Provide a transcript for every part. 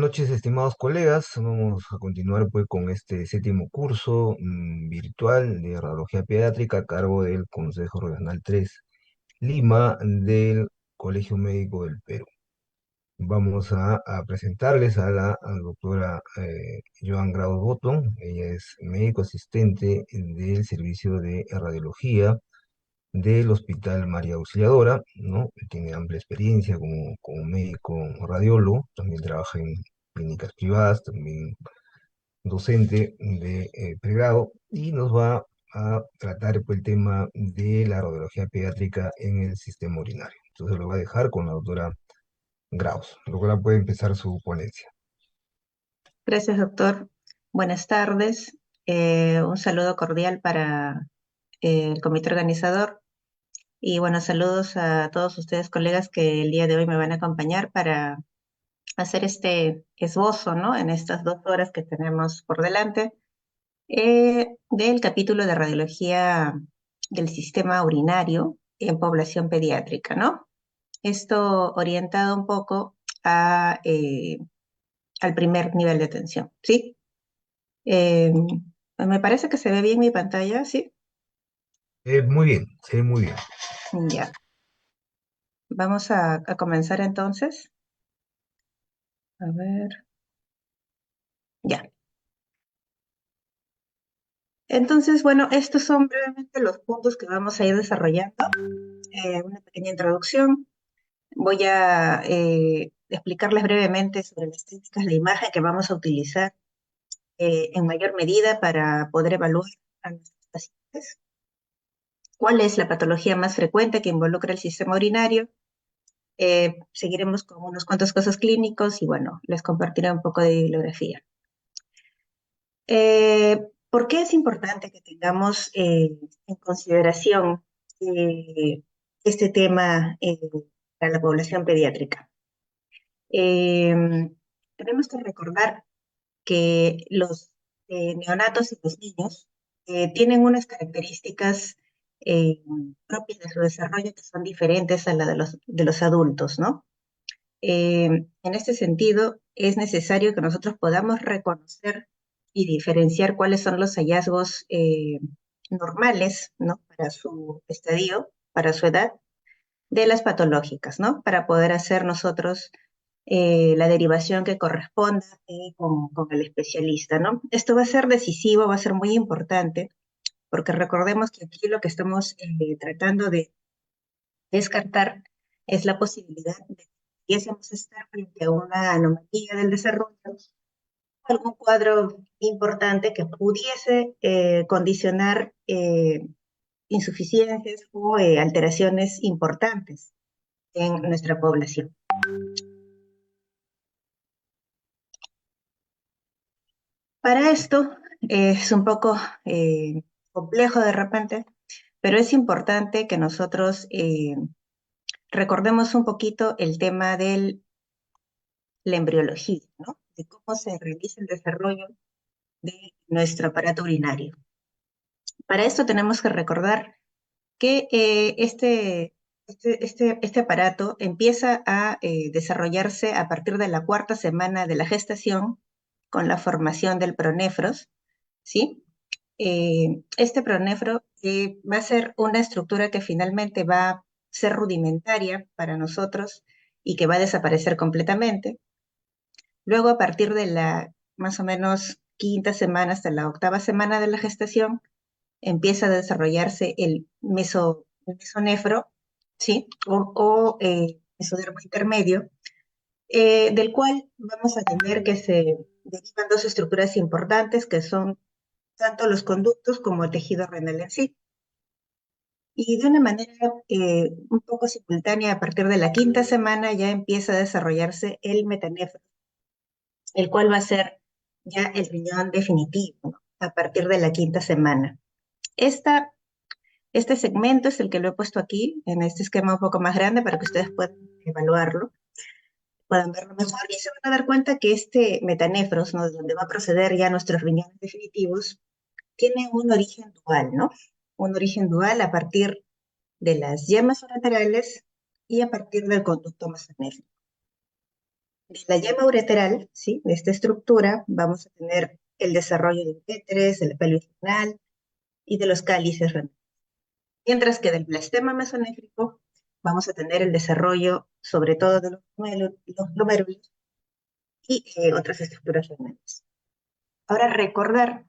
noches, estimados colegas. Vamos a continuar pues con este séptimo curso virtual de radiología pediátrica a cargo del Consejo Regional 3 Lima del Colegio Médico del Perú. Vamos a presentarles a la doctora Joan Graus Botton. Ella es médico asistente del servicio de radiología del Hospital María Auxiliadora, ¿no? Tiene amplia experiencia como médico radiólogo, también trabaja en clínicas privadas, también docente de pregrado, y nos va a tratar pues, el tema de la radiología pediátrica en el sistema urinario. Entonces lo va a dejar con la doctora Graus. La doctora puede empezar su ponencia. Gracias, doctor. Buenas tardes. Un saludo cordial para el comité organizador y bueno, saludos a todos ustedes, colegas, que el día de hoy me van a acompañar para hacer este esbozo, ¿no? En estas 2 horas que tenemos por delante, del capítulo de radiología del sistema urinario en población pediátrica, ¿no? Esto orientado un poco al primer nivel de atención, ¿sí? Eh, Me parece que se ve bien mi pantalla, ¿sí? Muy bien, se ve muy bien. Ya. Vamos a comenzar entonces. A ver. Ya. Entonces, bueno, estos son brevemente los puntos que vamos a ir desarrollando. Una pequeña introducción. Voy a explicarles brevemente sobre las técnicas de imagen que vamos a utilizar en mayor medida para poder evaluar a nuestros pacientes. ¿Cuál es la patología más frecuente que involucra el sistema urinario? Seguiremos con unos cuantos casos clínicos y bueno, les compartiré un poco de bibliografía. ¿Por qué es importante que tengamos en consideración este tema para la población pediátrica? Eh, Tenemos que recordar que los neonatos y los niños tienen unas características eh, propias de su desarrollo que son diferentes a la de los adultos, ¿no? En este sentido, es necesario que nosotros podamos reconocer y diferenciar cuáles son los hallazgos normales, ¿no? Para su estadio, para su edad, de las patológicas, ¿no? Para poder hacer nosotros la derivación que corresponda con el especialista, ¿no? Esto va a ser decisivo, va a ser muy importante, porque recordemos que aquí lo que estamos tratando de descartar es la posibilidad de que pudiésemos estar frente a una anomalía del desarrollo, algún cuadro importante que pudiese condicionar insuficiencias o alteraciones importantes en nuestra población. Para esto es un poco complejo de repente, pero es importante que nosotros recordemos un poquito el tema de la embriología, ¿no? De cómo se realiza el desarrollo de nuestro aparato urinario. Para esto tenemos que recordar que este aparato empieza a desarrollarse a partir de la 4ª semana de la gestación con la formación del pronefros, ¿sí? Este pronefro va a ser una estructura que finalmente va a ser rudimentaria para nosotros y que va a desaparecer completamente. Luego, a partir de la más o menos 5ª semana hasta la 8ª semana de la gestación, empieza a desarrollarse el mesonefro, ¿sí? O mesodermo intermedio, del cual vamos a tener que se derivan 2 estructuras importantes que son tanto los conductos como el tejido renal en sí. Y de una manera un poco simultánea, a partir de la 5ª semana ya empieza a desarrollarse el metanefro, el cual va a ser ya el riñón definitivo, ¿no? A partir de la 5ª semana. Esta Este segmento es el que lo he puesto aquí, en este esquema un poco más grande, para que ustedes puedan evaluarlo, puedan verlo mejor, y se van a dar cuenta que este metanefros, ¿no? De donde va a proceder ya nuestros riñones definitivos, tiene un origen dual, ¿no? Un origen dual a partir de las yemas laterales y a partir del conducto mesonéfrico. De la yema ureteral, ¿sí? De esta estructura, vamos a tener el desarrollo del uréteres, de la pelvis renal y de los cálices renales. Mientras que del blastema mesonéfrico vamos a tener el desarrollo sobre todo de los glomérulos y otras estructuras renales. Ahora recordar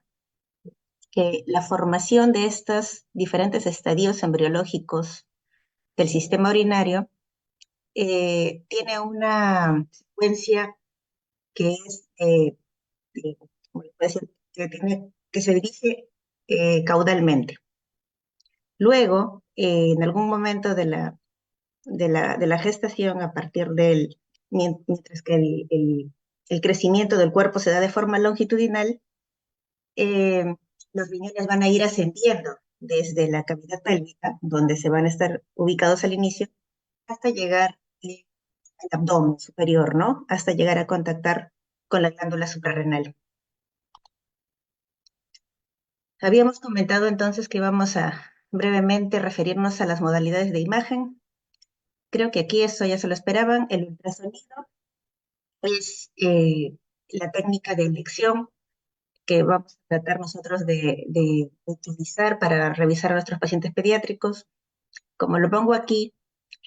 que la formación de estos diferentes estadios embriológicos del sistema urinario tiene una secuencia que es, ¿cómo le puedo decir? Que se dirige caudalmente. Luego, en algún momento de la gestación, a partir mientras que el crecimiento del cuerpo se da de forma longitudinal, eh, los riñones van a ir ascendiendo desde la cavidad pélvica, donde se van a estar ubicados al inicio, hasta llegar al abdomen superior, ¿no? Hasta llegar a contactar con la glándula suprarrenal. Habíamos comentado entonces que íbamos a brevemente referirnos a las modalidades de imagen. Creo que aquí esto ya se lo esperaban. El ultrasonido es la técnica de elección que vamos a tratar nosotros de utilizar para revisar a nuestros pacientes pediátricos. Como lo pongo aquí,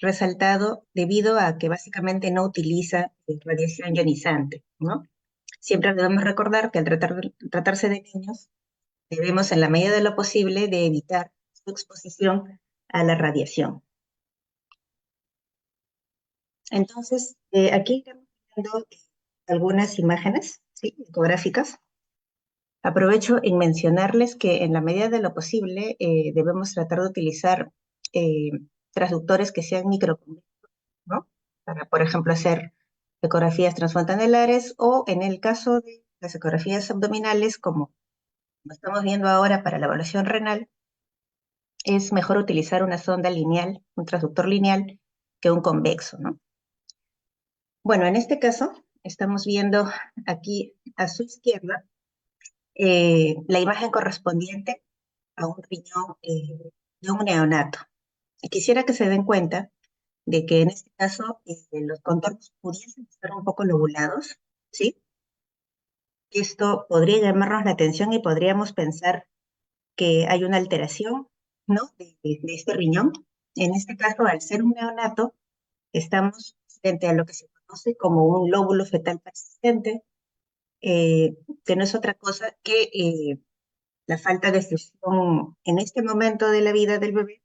resaltado debido a que básicamente no utiliza radiación ionizante, ¿no? Siempre debemos recordar que al tratarse de niños, debemos en la medida de lo posible de evitar su exposición a la radiación. Entonces, aquí estamos viendo algunas imágenes, ¿sí? Ecográficas. Aprovecho en mencionarles que en la medida de lo posible debemos tratar de utilizar eh, transductores que sean microconvexos, ¿no? Para, por ejemplo, hacer ecografías transfontanares o en el caso de las ecografías abdominales, como estamos viendo ahora para la evaluación renal, es mejor utilizar una sonda lineal, un transductor lineal, que un convexo, ¿no? Bueno, en este caso estamos viendo aquí a su izquierda la imagen correspondiente a un riñón de un neonato. Y quisiera que se den cuenta de que en este caso los contornos pudiesen estar un poco lobulados, ¿sí? Esto podría llamarnos la atención y podríamos pensar que hay una alteración, ¿no? De este riñón. En este caso, al ser un neonato, estamos frente a lo que se conoce como un lóbulo fetal persistente, eh, que no es otra cosa que la falta de función en este momento de la vida del bebé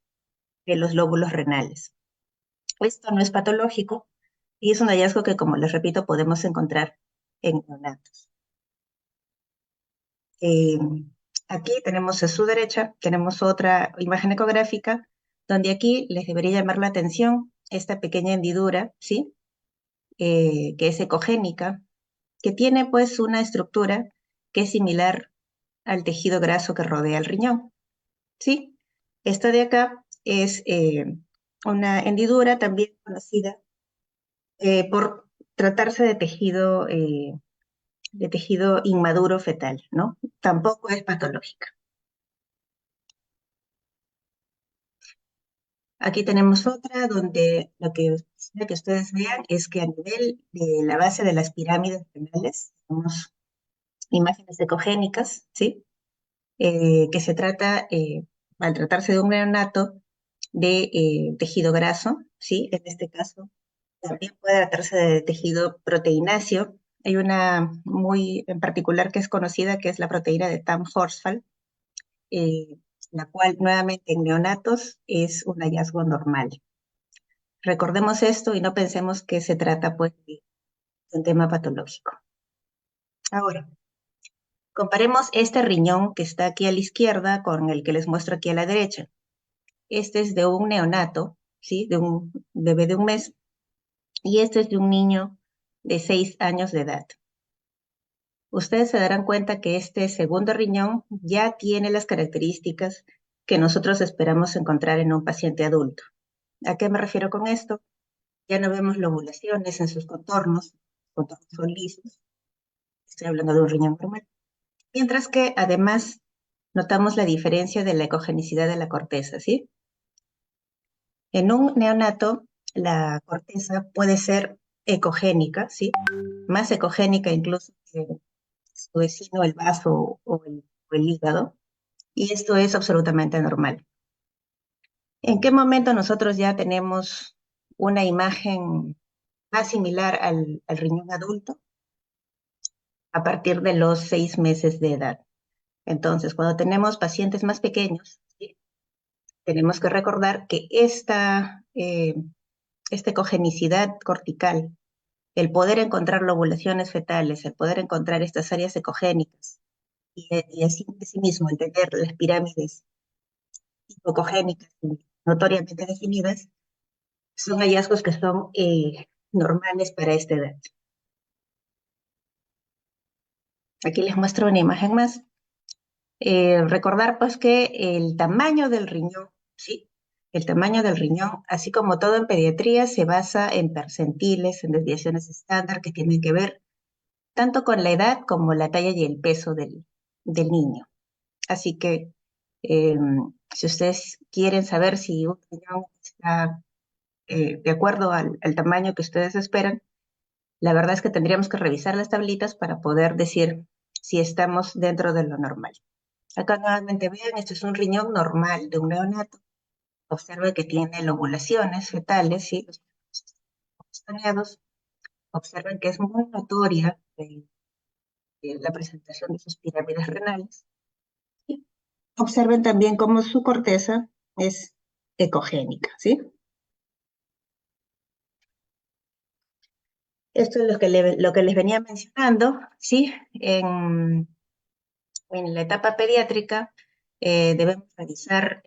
de los lóbulos renales. Esto no es patológico y es un hallazgo que, como les repito, podemos encontrar en neonatos. Eh, Aquí tenemos a su derecha, tenemos otra imagen ecográfica, donde aquí les debería llamar la atención esta pequeña hendidura, ¿sí? Que es ecogénica, que tiene pues una estructura que es similar al tejido graso que rodea el riñón, ¿sí? Esta de acá es una hendidura también conocida por tratarse de tejido inmaduro fetal, ¿no? Tampoco es patológica. Aquí tenemos otra donde lo que quisiera que ustedes vean es que a nivel de la base de las pirámides renales tenemos imágenes ecogénicas, ¿sí? Que se trata, al tratarse de un neonato, de tejido graso, ¿sí? En este caso, también puede tratarse de tejido proteináceo. Hay una muy en particular que es conocida, que es la proteína de Tamm-Horsfall, eh, la cual nuevamente en neonatos es un hallazgo normal. Recordemos esto y no pensemos que se trata pues de un tema patológico. Ahora, comparemos este riñón que está aquí a la izquierda con el que les muestro aquí a la derecha. Este es de un neonato, ¿sí? De un bebé de un mes, y este es de un niño de 6 años de edad. Ustedes se darán cuenta que este segundo riñón ya tiene las características que nosotros esperamos encontrar en un paciente adulto. ¿A qué me refiero con esto? Ya no vemos lobulaciones en sus contornos son lisos, estoy hablando de un riñón normal. Mientras que además notamos la diferencia de la ecogenicidad de la corteza, ¿sí? En un neonato, la corteza puede ser ecogénica, ¿sí? Más ecogénica incluso que su vecino, el vaso o el hígado, y esto es absolutamente normal. ¿En qué momento nosotros ya tenemos una imagen más similar al riñón adulto? A partir de los 6 meses de edad. Entonces, cuando tenemos pacientes más pequeños, ¿sí? Tenemos que recordar que esta ecogenicidad cortical, el poder encontrar lobulaciones fetales, el poder encontrar estas áreas ecogénicas y así mismo el tener las pirámides hipocogénicas y notoriamente definidas, son hallazgos que son normales para esta edad. Aquí les muestro una imagen más. Recordar pues que el tamaño del riñón, ¿sí? El tamaño del riñón, así como todo en pediatría, se basa en percentiles, en desviaciones estándar que tienen que ver tanto con la edad como la talla y el peso del niño. Así que eh, si ustedes quieren saber si un riñón está de acuerdo al tamaño que ustedes esperan, la verdad es que tendríamos que revisar las tablitas para poder decir si estamos dentro de lo normal. Acá nuevamente vean, esto es un riñón normal de un neonato. Observe que tiene lobulaciones fetales, ¿sí? Los escaneados. Observen que es muy notoria la presentación de sus pirámides renales. Y observen también cómo su corteza es ecogénica, ¿sí? Esto es lo que les venía mencionando, ¿sí? En la etapa pediátrica debemos revisar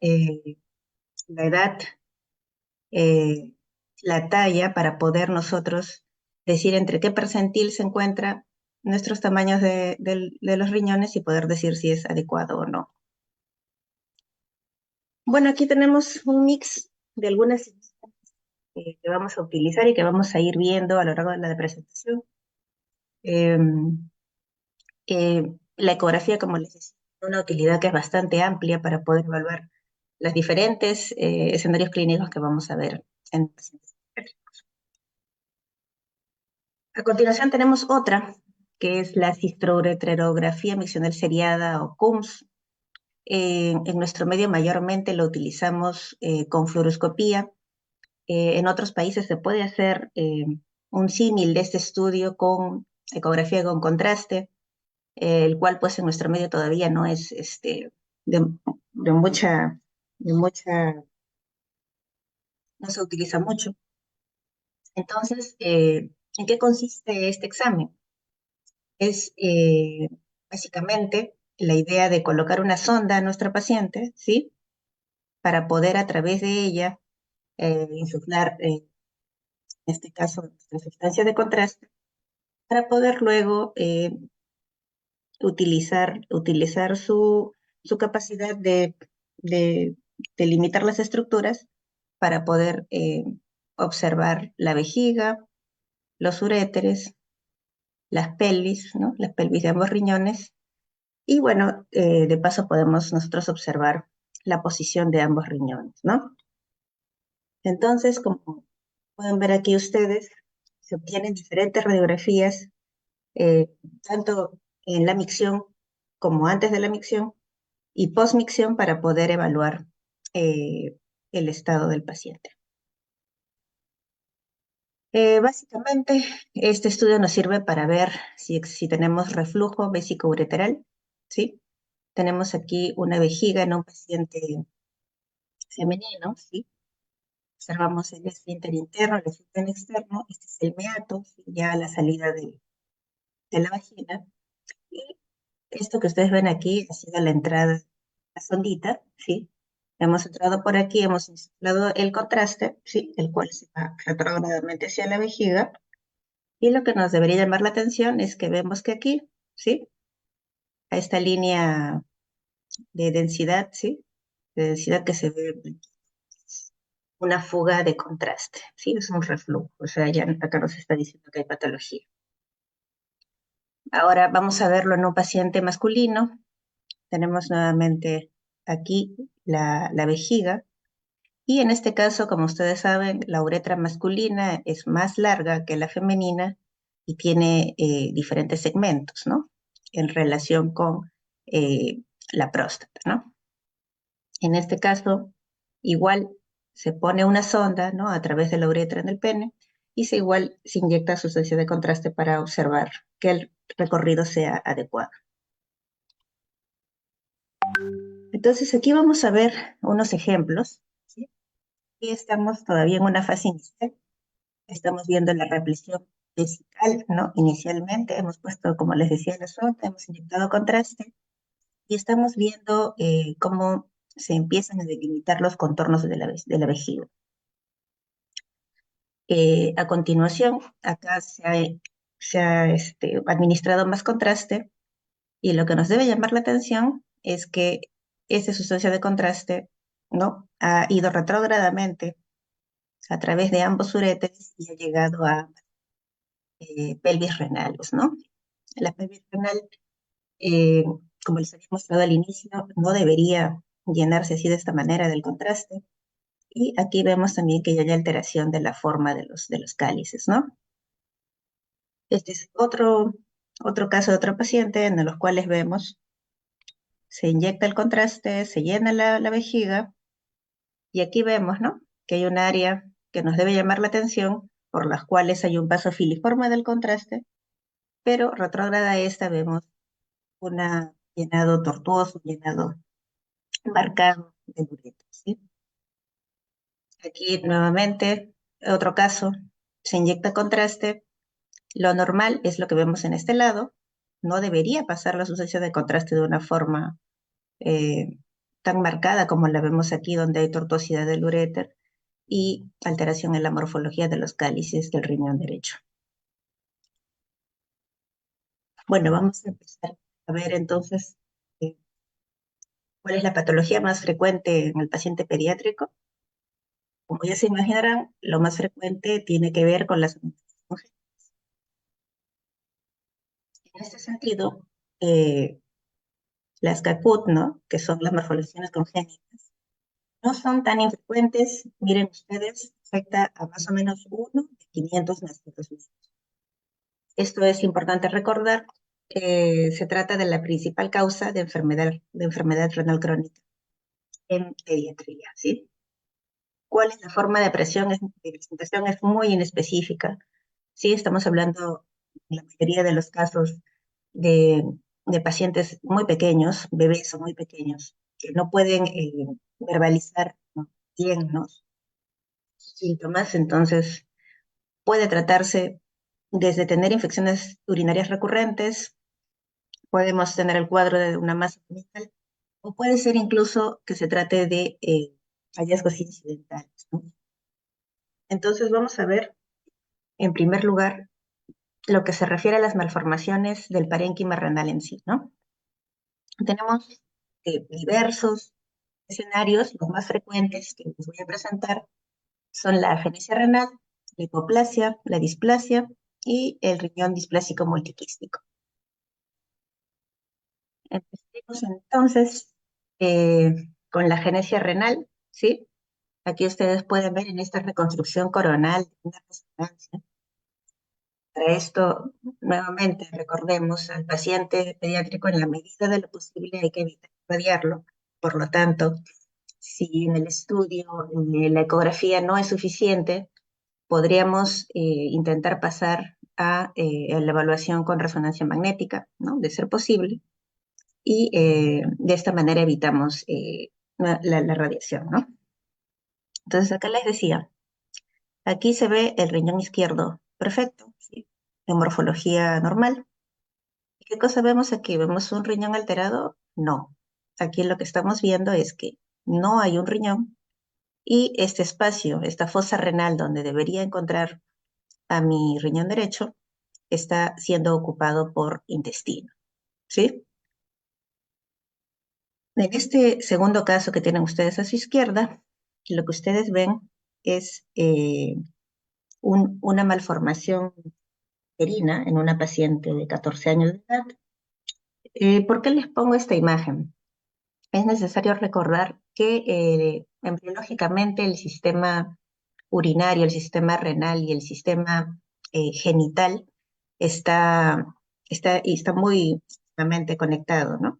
la edad, eh, la talla, para poder nosotros decir entre qué percentil se encuentran nuestros tamaños de los riñones y poder decir si es adecuado o no. Bueno, aquí tenemos un mix de algunas que vamos a utilizar y que vamos a ir viendo a lo largo de la presentación. Eh, la ecografía, como les decía, tiene una utilidad que es bastante amplia para poder evaluar los diferentes escenarios clínicos que vamos a ver en pacientes. A continuación tenemos otra, que es la cistruretrografía miccional seriada o CUMS. En nuestro medio mayormente lo utilizamos con fluoroscopía. En otros países se puede hacer un símil de este estudio con ecografía con contraste, el cual pues en nuestro medio todavía no es de, de mucha, de mucha, no se utiliza mucho. Entonces, ¿en qué consiste este examen? Es básicamente la idea de colocar una sonda a nuestra paciente, ¿sí? Para poder a través de ella insuflar, en este caso, nuestra sustancia de contraste, para poder luego utilizar su capacidad de, de limitar las estructuras para poder observar la vejiga, los uréteres, las pelvis, ¿no? Las pelvis de ambos riñones. Y bueno, de paso podemos nosotros observar la posición de ambos riñones, ¿no? Entonces, como pueden ver aquí ustedes, se obtienen diferentes radiografías, eh, tanto en la micción como antes de la micción y postmicción para poder evaluar el estado del paciente. Básicamente, este estudio nos sirve para ver si tenemos reflujo vesicoureteral, ¿sí? Tenemos aquí una vejiga en un paciente femenino, ¿sí? Observamos el esfínter interno, el esfínter externo, este es el meato, ¿sí? Ya a la salida de la vagina. Y esto que ustedes ven aquí ha sido la entrada, la sondita, ¿sí? Hemos entrado por aquí, hemos insuflado el contraste, ¿sí? El cual se va retrogradamente hacia la vejiga. Y lo que nos debería llamar la atención es que vemos que aquí, ¿sí? A esta línea de densidad, ¿sí? De densidad que se ve una fuga de contraste, ¿sí? Es un reflujo, o sea, ya acá nos está diciendo que hay patología. Ahora vamos a verlo en un paciente masculino. Tenemos nuevamente aquí la vejiga. Y en este caso, como ustedes saben, la uretra masculina es más larga que la femenina y tiene diferentes segmentos, ¿no? En relación con eh, la próstata, ¿no? En este caso, igual se pone una sonda, ¿no? A través de la uretra en el pene y se inyecta sustancia de contraste para observar que el recorrido sea adecuado. Entonces, aquí vamos a ver unos ejemplos, ¿sí? Aquí estamos todavía en una fase inicial. Estamos viendo la represión vesical, ¿no? Inicialmente hemos puesto, como les decía, la sonda, hemos inyectado contraste y estamos viendo cómo se empiezan a delimitar los contornos de la vejiga. A continuación, acá se ha administrado más contraste y lo que nos debe llamar la atención es que esa sustancia de contraste, ¿no? Ha ido retrógradamente a través de ambos uréteres y ha llegado a pelvis renales, ¿no? La pelvis renal, eh, como les había mostrado al inicio, no debería llenarse así de esta manera del contraste. Y aquí vemos también que ya hay alteración de la forma de los cálices, ¿no? Este es otro caso de otro paciente en los cuales vemos, se inyecta el contraste, se llena la vejiga, y aquí vemos, ¿no? Que hay un área que nos debe llamar la atención, por las cuales hay un paso filiforme del contraste, pero retrógrada a esta vemos un llenado tortuoso, un llenado marcado de uretra, ¿sí? Aquí nuevamente, otro caso, se inyecta contraste. Lo normal es lo que vemos en este lado. No debería pasar la sustancia de contraste de una forma eh, tan marcada como la vemos aquí, donde hay tortuosidad del uréter y alteración en la morfología de los cálices del riñón derecho. Bueno, vamos a empezar a ver entonces eh, cuál es la patología más frecuente en el paciente pediátrico. Como ya se imaginarán, lo más frecuente tiene que ver con las mutaciones congénitas. En este sentido, las CACUT, ¿no? Que son las malformaciones congénitas, no son tan infrecuentes. Miren ustedes, afecta a más o menos 1 de 500 nacidos vivos. Esto es importante recordar. Se trata de la principal causa de enfermedad renal crónica en pediatría, ¿sí? ¿Cuál es la forma de presión? De presentación es muy inespecífica. Sí, estamos hablando en la mayoría de los casos de, de pacientes muy pequeños, bebés o muy pequeños, que no pueden verbalizar, ¿no? Bien, ¿no? Síntomas. Entonces puede tratarse desde tener infecciones urinarias recurrentes, podemos tener el cuadro de una masa genital, o puede ser incluso que se trate de hallazgos incidentales, ¿no? Entonces vamos a ver, en primer lugar, lo que se refiere a las malformaciones del parénquima renal en sí, ¿no? Tenemos diversos escenarios. Los más frecuentes que les voy a presentar son la agenesia renal, la hipoplasia, la displasia y el riñón displásico multiquístico. Empecemos entonces con la agenesia renal, ¿sí? Aquí ustedes pueden ver en esta reconstrucción coronal una resonancia. Para esto, nuevamente, recordemos al paciente pediátrico en la medida de lo posible hay que evitar radiarlo. Por lo tanto, si en el estudio la ecografía no es suficiente, podríamos intentar pasar a la evaluación con resonancia magnética, ¿no? De ser posible, y de esta manera evitamos la radiación, ¿no? Entonces acá les decía, aquí se ve el riñón izquierdo perfecto, ¿sí? En morfología normal. ¿Y qué cosa vemos aquí? ¿Vemos un riñón alterado? No. Aquí lo que estamos viendo es que no hay un riñón y este espacio, esta fosa renal donde debería encontrar a mi riñón derecho, está siendo ocupado por intestino, ¿sí? En este segundo caso que tienen ustedes a su izquierda, lo que ustedes ven es una malformación uterina en una paciente de 14 años de edad. ¿Por qué les pongo esta imagen? Es necesario recordar que embriológicamente el sistema urinario, el sistema renal y el sistema genital está, está muy íntimamente conectado, ¿no?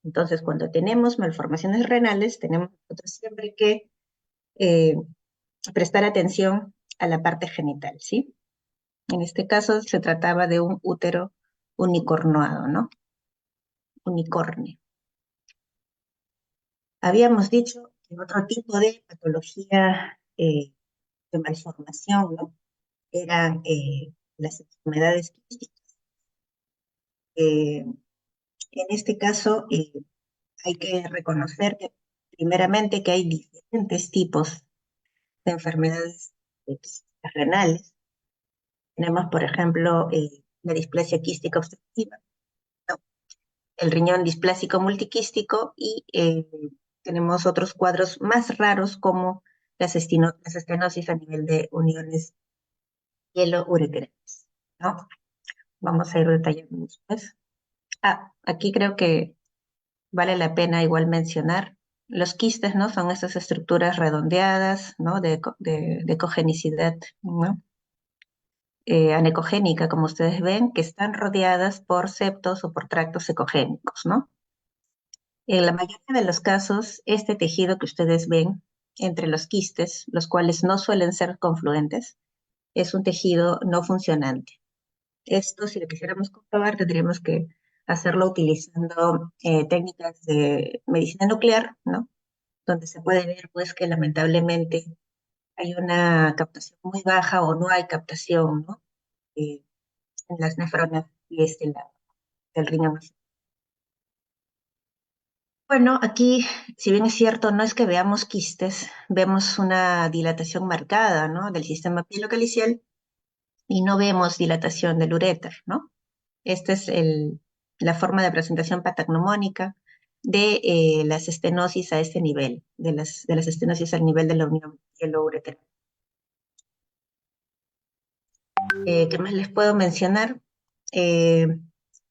Entonces, cuando tenemos malformaciones renales, tenemos nosotros siempre que eh, prestar atención a la parte genital, ¿sí? En este caso se trataba de un útero unicornuado, ¿no? Unicornio. Habíamos dicho que otro tipo de patología de malformación, ¿no? Eran las enfermedades quísticas. En este caso, hay que reconocer que, primeramente, que hay diferentes tipos de enfermedades quísticas renales. Tenemos, por ejemplo, la displasia quística obstructiva, ¿no? El riñón displásico multiquístico y tenemos otros cuadros más raros como las estenosis a nivel de uniones hielo-ureterales, ¿no? Vamos a ir detallando después. Aquí creo que vale la pena igual mencionar los quistes, ¿no? Son esas estructuras redondeadas, ¿no? De cogenicidad, ¿no? Anecogénica, como ustedes ven, que están rodeadas por septos o por tractos ecogénicos, ¿no? En la mayoría de los casos, este tejido que ustedes ven entre los quistes, los cuales no suelen ser confluentes, es un tejido no funcionante. Esto, si lo quisiéramos comprobar, tendríamos que hacerlo utilizando técnicas de medicina nuclear, ¿no? Donde se puede ver, pues, que lamentablemente hay una captación muy baja o no hay captación, ¿no? Eh, en las nefronas y del riñón. Bueno, aquí, si bien es cierto, no es que veamos quistes, vemos una dilatación marcada, ¿no? Del sistema pielocalicial y no vemos dilatación del uréter, ¿no? Esta es la forma de presentación patagnomónica de las estenosis a este nivel, de las estenosis al nivel de la unión hielo-ureteral. ¿Qué más les puedo mencionar? Eh,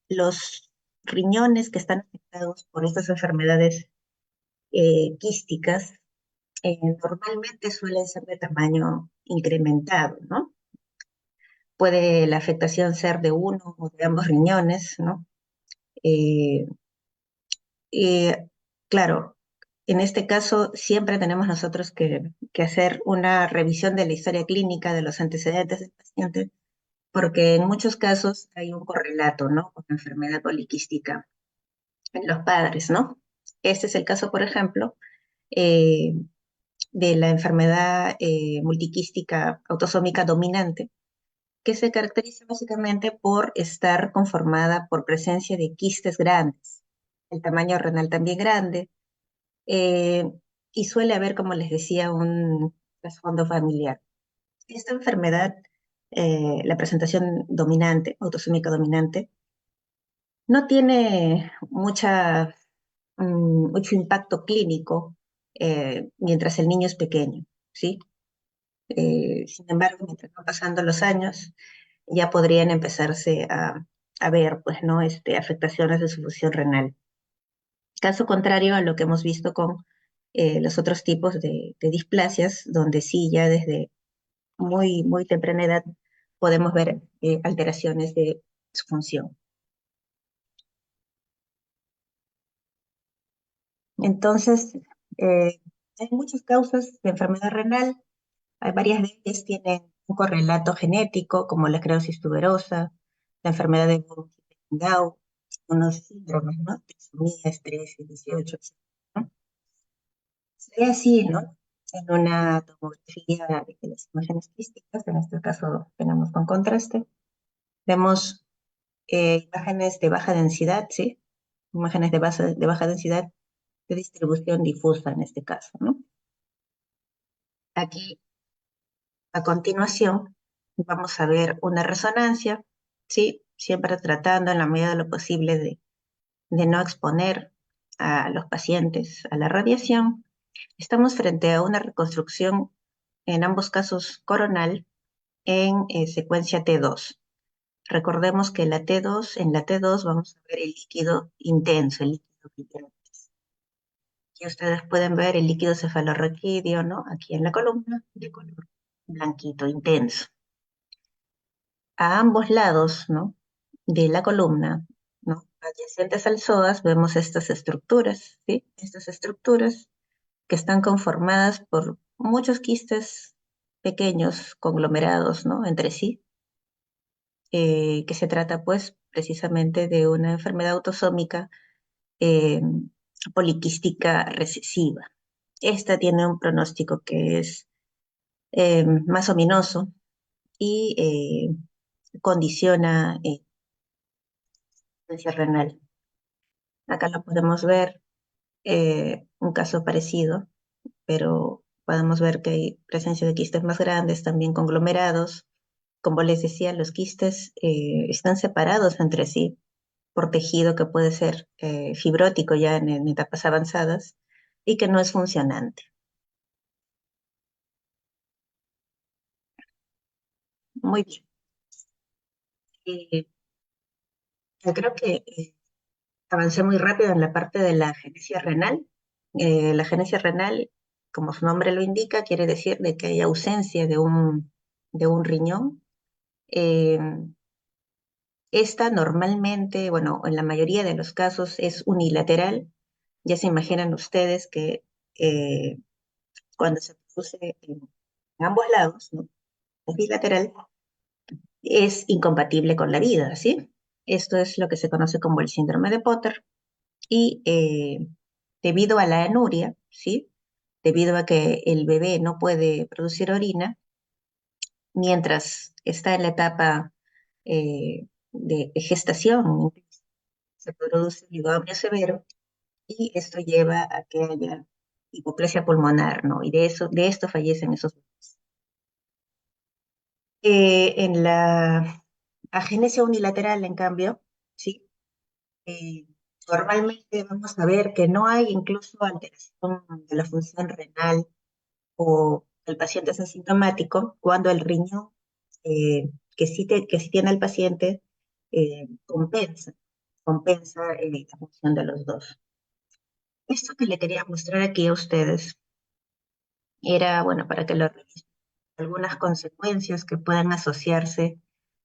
los riñones que están afectados por estas enfermedades quísticas normalmente suelen ser de tamaño incrementado, ¿no? Puede la afectación ser de uno o de ambos riñones, ¿no? Eh, claro, en este caso siempre tenemos nosotros que hacer una revisión de la historia clínica, de los antecedentes del paciente, porque en muchos casos hay un correlato, ¿no? Con la enfermedad poliquística en los padres, ¿no? Este es el caso, por ejemplo, eh, de la enfermedad multiquística autosómica dominante, que se caracteriza básicamente por estar conformada por presencia de quistes grandes, el tamaño renal también grande, eh, y suele haber, como les decía, un trasfondo familiar. Esta enfermedad, la presentación dominante, autosómica dominante, no tiene mucho impacto clínico mientras el niño es pequeño, ¿sí? Sin embargo, mientras van pasando los años, ya podrían empezarse a ver, pues, ¿no? Afectaciones de su función renal. Caso contrario a lo que hemos visto con los otros tipos de displasias, donde sí, ya desde muy temprana edad podemos ver alteraciones de su función. Entonces, hay muchas causas de enfermedad renal. Hay varias de ellas tienen un correlato genético, como la esclerosis tuberosa, la enfermedad de Gao, unos síndromes, ¿no? Trisomía, estrés, 18, ¿no? Se ve así, ¿no? En una tomografía de las imágenes quísticas, en este caso tenemos con contraste, vemos imágenes de baja densidad, ¿sí? Imágenes de baja densidad de distribución difusa en este caso, ¿no? Aquí, a continuación, vamos a ver una resonancia, ¿sí? Siempre tratando en la medida de lo posible de no exponer a los pacientes a la radiación. Estamos frente a una reconstrucción, en ambos casos coronal, en secuencia T2. Recordemos que en la T2 vamos a ver el líquido intenso, el líquido brillante. Y ustedes pueden ver el líquido cefalorraquídeo, ¿no? Aquí en la columna, de color blanquito, intenso. A ambos lados, ¿no? De la columna, ¿no? Adyacentes al psoas, vemos estas estructuras, ¿sí? Estas estructuras que están conformadas por muchos quistes pequeños, conglomerados, ¿no? Entre sí, que se trata, pues, precisamente de una enfermedad autosómica eh, poliquística recesiva. Esta tiene un pronóstico que es más ominoso y condiciona insuficiencia renal. Acá lo podemos ver, un caso parecido, pero podemos ver que hay presencia de quistes más grandes, también conglomerados. Como les decía, los quistes están separados entre sí por tejido que puede ser fibrótico ya en etapas avanzadas y que no es funcionante. Muy bien. Eh, yo creo que avancé muy rápido en la parte de la genesia renal. La genesia renal, como su nombre lo indica, quiere decir de que hay ausencia de un riñón. Eh, Esta normalmente, bueno, en la mayoría de los casos es unilateral. Ya se imaginan ustedes que eh, cuando se produce en ambos lados, ¿no? Es bilateral, es incompatible con la vida, ¿sí? Esto es lo que se conoce como el síndrome de Potter y debido a la anuria, ¿sí? Debido a que el bebé no puede producir orina mientras está en la etapa de gestación, se produce oligoamnio severo y esto lleva a que haya hipoplasia pulmonar, ¿no? Y de esto fallecen esos bebés. En la agenesia unilateral, en cambio, ¿sí? Eh, Normalmente vamos a ver que no hay incluso alteración de la función renal o el paciente es asintomático cuando el riñón que sí tiene el paciente compensa la función de los dos. Esto que le quería mostrar aquí a ustedes era, bueno, para que lo revisen, algunas consecuencias que puedan asociarse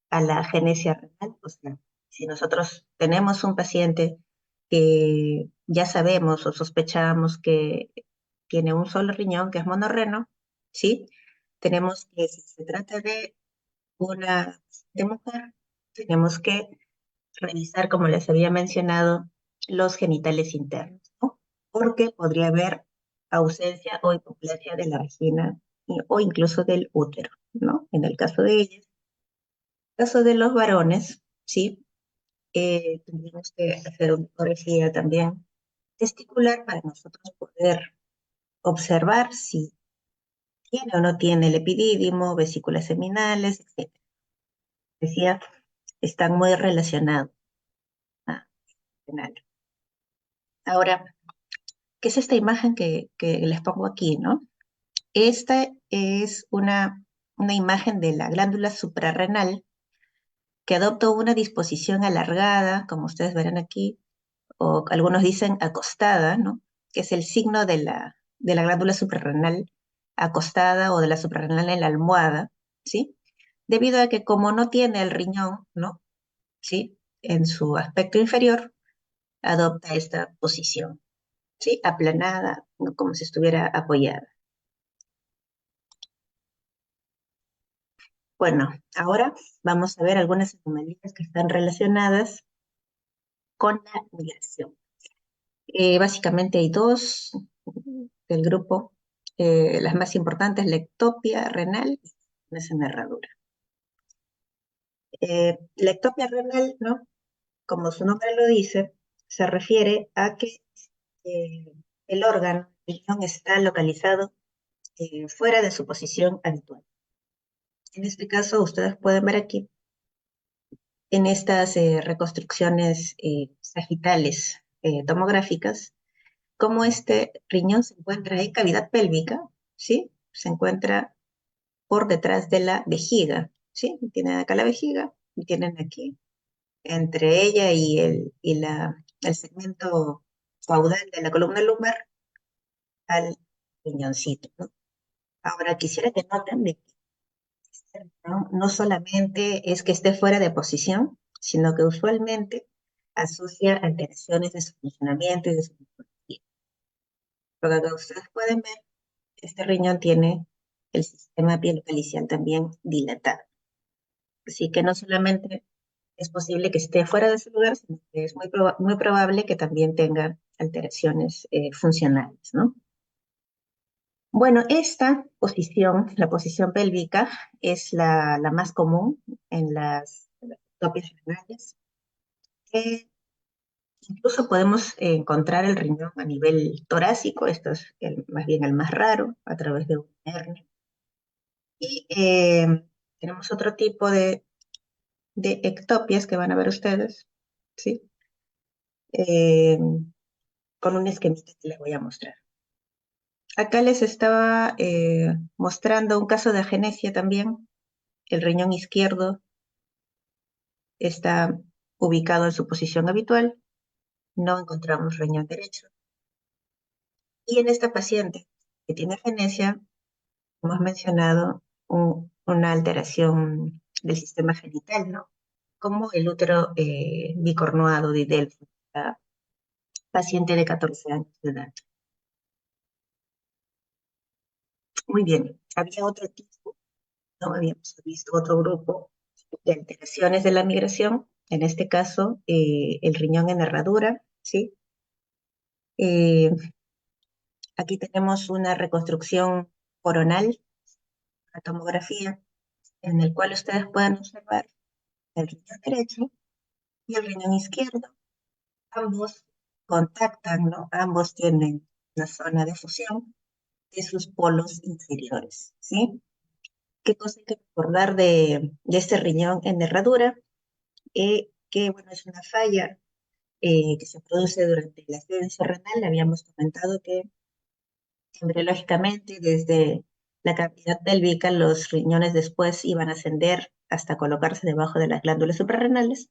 a la agenesia renal. O sea, si nosotros tenemos un paciente que ya sabemos o sospechamos que tiene un solo riñón, que es monorreno, ¿sí? Tenemos que, si se trata de una de mujer, tenemos que revisar, como les había mencionado, los genitales internos, ¿no? Porque podría haber ausencia o hipoplasia de la vagina o incluso del útero, ¿no? En el caso de ellas. En el caso de los varones, ¿sí? Tendríamos que hacer una ecografía también testicular para nosotros poder observar si tiene o no tiene el epidídimo, vesículas seminales, etcétera. Decía, están muy relacionados. Ah, renal. Ahora, ¿qué es esta imagen que les pongo aquí, no? Esta es una imagen de la glándula suprarrenal que adopta una disposición alargada, como ustedes verán aquí, o algunos dicen acostada, ¿no? Que es el signo de la glándula suprarrenal acostada o de la suprarrenal en la almohada, ¿sí? Debido a que como no tiene el riñón, ¿no? ¿Sí? En su aspecto inferior, adopta esta posición, ¿sí? Aplanada, ¿no? Como si estuviera apoyada. Bueno, ahora vamos a ver algunas anomalías que están relacionadas con la migración. Básicamente hay dos del grupo, las más importantes, la ectopia renal y una herradura. La ectopia renal, ¿no? Como su nombre lo dice, se refiere a que eh, el órgano, el riñón, está localizado fuera de su posición habitual. En este caso, ustedes pueden ver aquí en estas reconstrucciones sagitales tomográficas, cómo este riñón se encuentra en cavidad pélvica, ¿sí? Se encuentra por detrás de la vejiga, ¿sí? Tienen acá la vejiga y tienen aquí, entre ella y el segmento caudal de la columna lumbar, al riñoncito, ¿no? Ahora quisiera que noten de que no solamente es que esté fuera de posición, sino que usualmente asocia alteraciones de su funcionamiento y de su morfología. Porque acá ustedes pueden ver, este riñón tiene el sistema pielocalicial también dilatado. Así que no solamente es posible que esté fuera de su lugar, sino que es muy probable que también tenga alteraciones funcionales, ¿no? Bueno, esta posición, la posición pélvica, es la más común en las ectopias renales. Incluso podemos encontrar el riñón a nivel torácico, esto es más bien el más raro, a través de una hernia. Y tenemos otro tipo de ectopias que van a ver ustedes, ¿sí? Eh, con un esquemita que les voy a mostrar. Acá les estaba mostrando un caso de agenesia también. El riñón izquierdo está ubicado en su posición habitual, no encontramos riñón derecho. Y en esta paciente que tiene agenesia, hemos mencionado una alteración del sistema genital, ¿no? Como el útero bicornuado de Delphi, la paciente de 14 años de edad. Muy bien, había otro tipo, no habíamos visto otro grupo de alteraciones de la migración, en este caso el riñón en herradura, ¿sí? Eh, Aquí tenemos una reconstrucción coronal, la tomografía, en el cual ustedes pueden observar el riñón derecho y el riñón izquierdo. Ambos contactan, ¿no? Ambos tienen una zona de fusión de sus polos inferiores, ¿sí? ¿Qué cosa hay que recordar de este riñón en herradura? Que, bueno, es una falla que se produce durante la ascenso renal. Habíamos comentado que embriológicamente desde la cavidad pélvica los riñones después iban a ascender hasta colocarse debajo de las glándulas suprarrenales.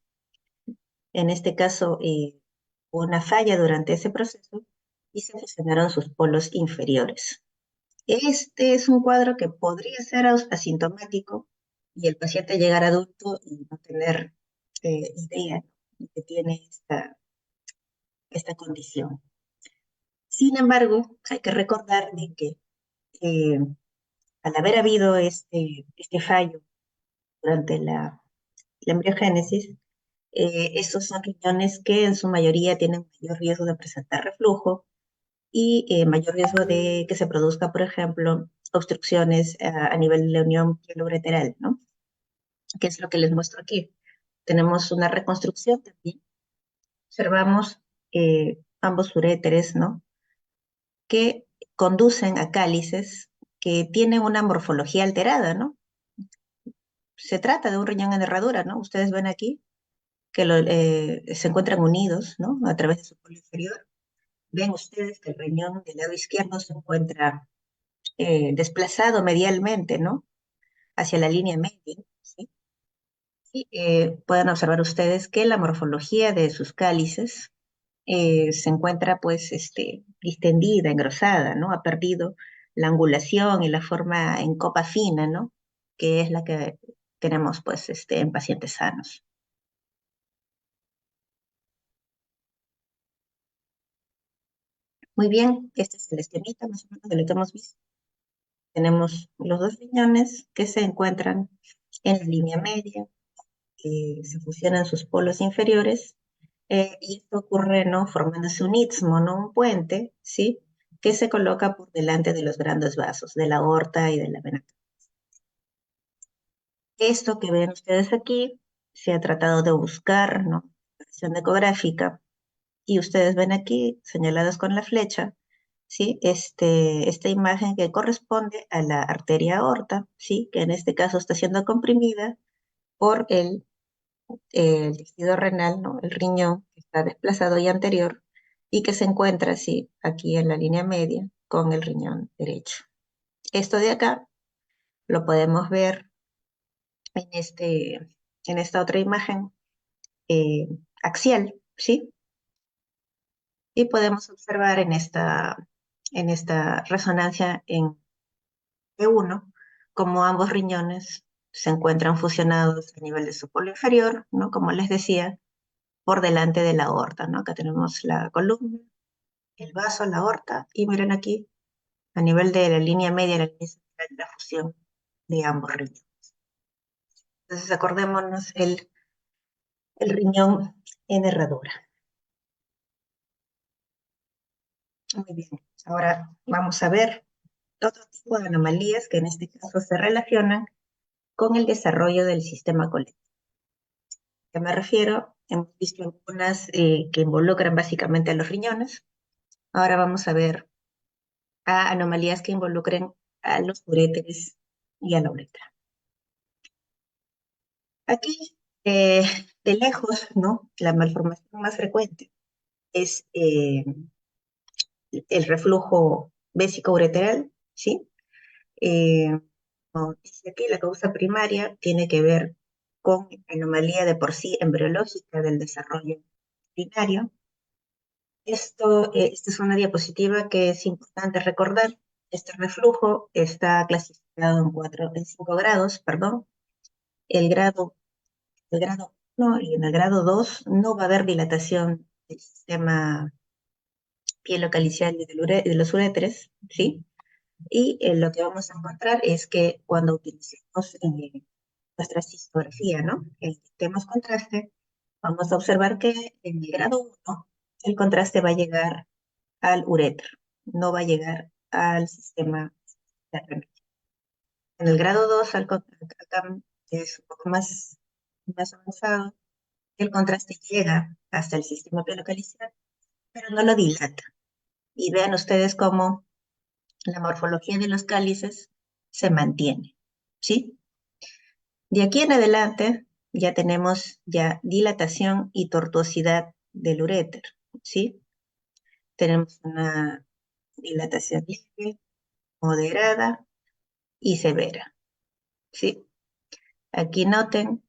En este caso, hubo una falla durante ese proceso y se fusionaron sus polos inferiores. Este es un cuadro que podría ser asintomático y el paciente llegar adulto y no tener idea de que tiene esta condición. Sin embargo, hay que recordar de que eh, al haber habido este fallo durante la embriogénesis, estos son riñones que en su mayoría tienen mayor riesgo de presentar reflujo y mayor riesgo de que se produzca, por ejemplo, obstrucciones a nivel de la unión pielo-ureteral, ¿no? Que es lo que les muestro aquí. Tenemos una reconstrucción también. Observamos ambos uréteres, ¿no? Que conducen a cálices que tienen una morfología alterada, ¿no? Se trata de un riñón en herradura, ¿no? Ustedes ven aquí que se encuentran unidos, ¿no? A través de su polo inferior. Ven ustedes que el riñón del lado izquierdo se encuentra desplazado medialmente, ¿no? Hacia la línea media, ¿sí? Y pueden observar ustedes que la morfología de sus cálices se encuentra pues distendida, engrosada, ¿no? Ha perdido la angulación y la forma en copa fina, ¿no? Que es la que tenemos pues en pacientes sanos. Muy bien, este es el esquemita más o menos de lo que hemos visto. Tenemos los dos riñones que se encuentran en la línea media, que se fusionan sus polos inferiores, y esto ocurre, ¿no? Formándose un istmo, ¿no? Un puente, ¿sí? Que se coloca por delante de los grandes vasos, de la aorta y de la vena. Esto que ven ustedes aquí se ha tratado de buscar, ¿no? Versión ecográfica, y ustedes ven aquí, señalados con la flecha, ¿sí? Esta imagen que corresponde a la arteria aorta, ¿sí? Que en este caso está siendo comprimida por el tejido renal, ¿no? El riñón que está desplazado y anterior y que se encuentra así aquí en la línea media con el riñón derecho. Esto de acá lo podemos ver en, en esta otra imagen axial, ¿sí? Y podemos observar en esta en esta resonancia en E1, como ambos riñones se encuentran fusionados a nivel de su polo inferior, ¿no? Como les decía, por delante de la aorta, ¿no? Acá tenemos la columna, el vaso, la aorta, y miren aquí, a nivel de la línea media, la línea central, la fusión de ambos riñones. Entonces acordémonos el riñón en herradura. Muy bien, ahora vamos a ver otro tipo de anomalías que en este caso se relacionan con el desarrollo del sistema colectivo. ¿A qué me refiero? Hemos visto algunas que involucran básicamente a los riñones. Ahora vamos a ver a anomalías que involucren a los uréteres y a la uretra. Aquí, de lejos, ¿no? La malformación más frecuente es el reflujo vésico-ureteral, ¿sí? Como dice aquí, la causa primaria tiene que ver con anomalía de por sí embriológica del desarrollo urinario. Esta es una diapositiva que es importante recordar. Este reflujo está clasificado en 5 grados, perdón. El grado, el grado 1 y en el grado 2 no va a haber dilatación del sistema pielocalicial y de los uréteres, ¿sí? Y lo que vamos a encontrar es que cuando utilicemos nuestra cistografía, ¿no? Tenemos contraste, vamos a observar que en el grado 1 el contraste va a llegar al uréter, no va a llegar al sistema terrenal. En el grado 2, acá es un poco más avanzado, el contraste llega hasta el sistema pielocalicial, pero no lo dilata. Y vean ustedes cómo la morfología de los cálices se mantiene, ¿sí? De aquí en adelante ya tenemos ya dilatación y tortuosidad del uréter, ¿sí? Tenemos una dilatación leve, moderada y severa, ¿sí? Aquí noten,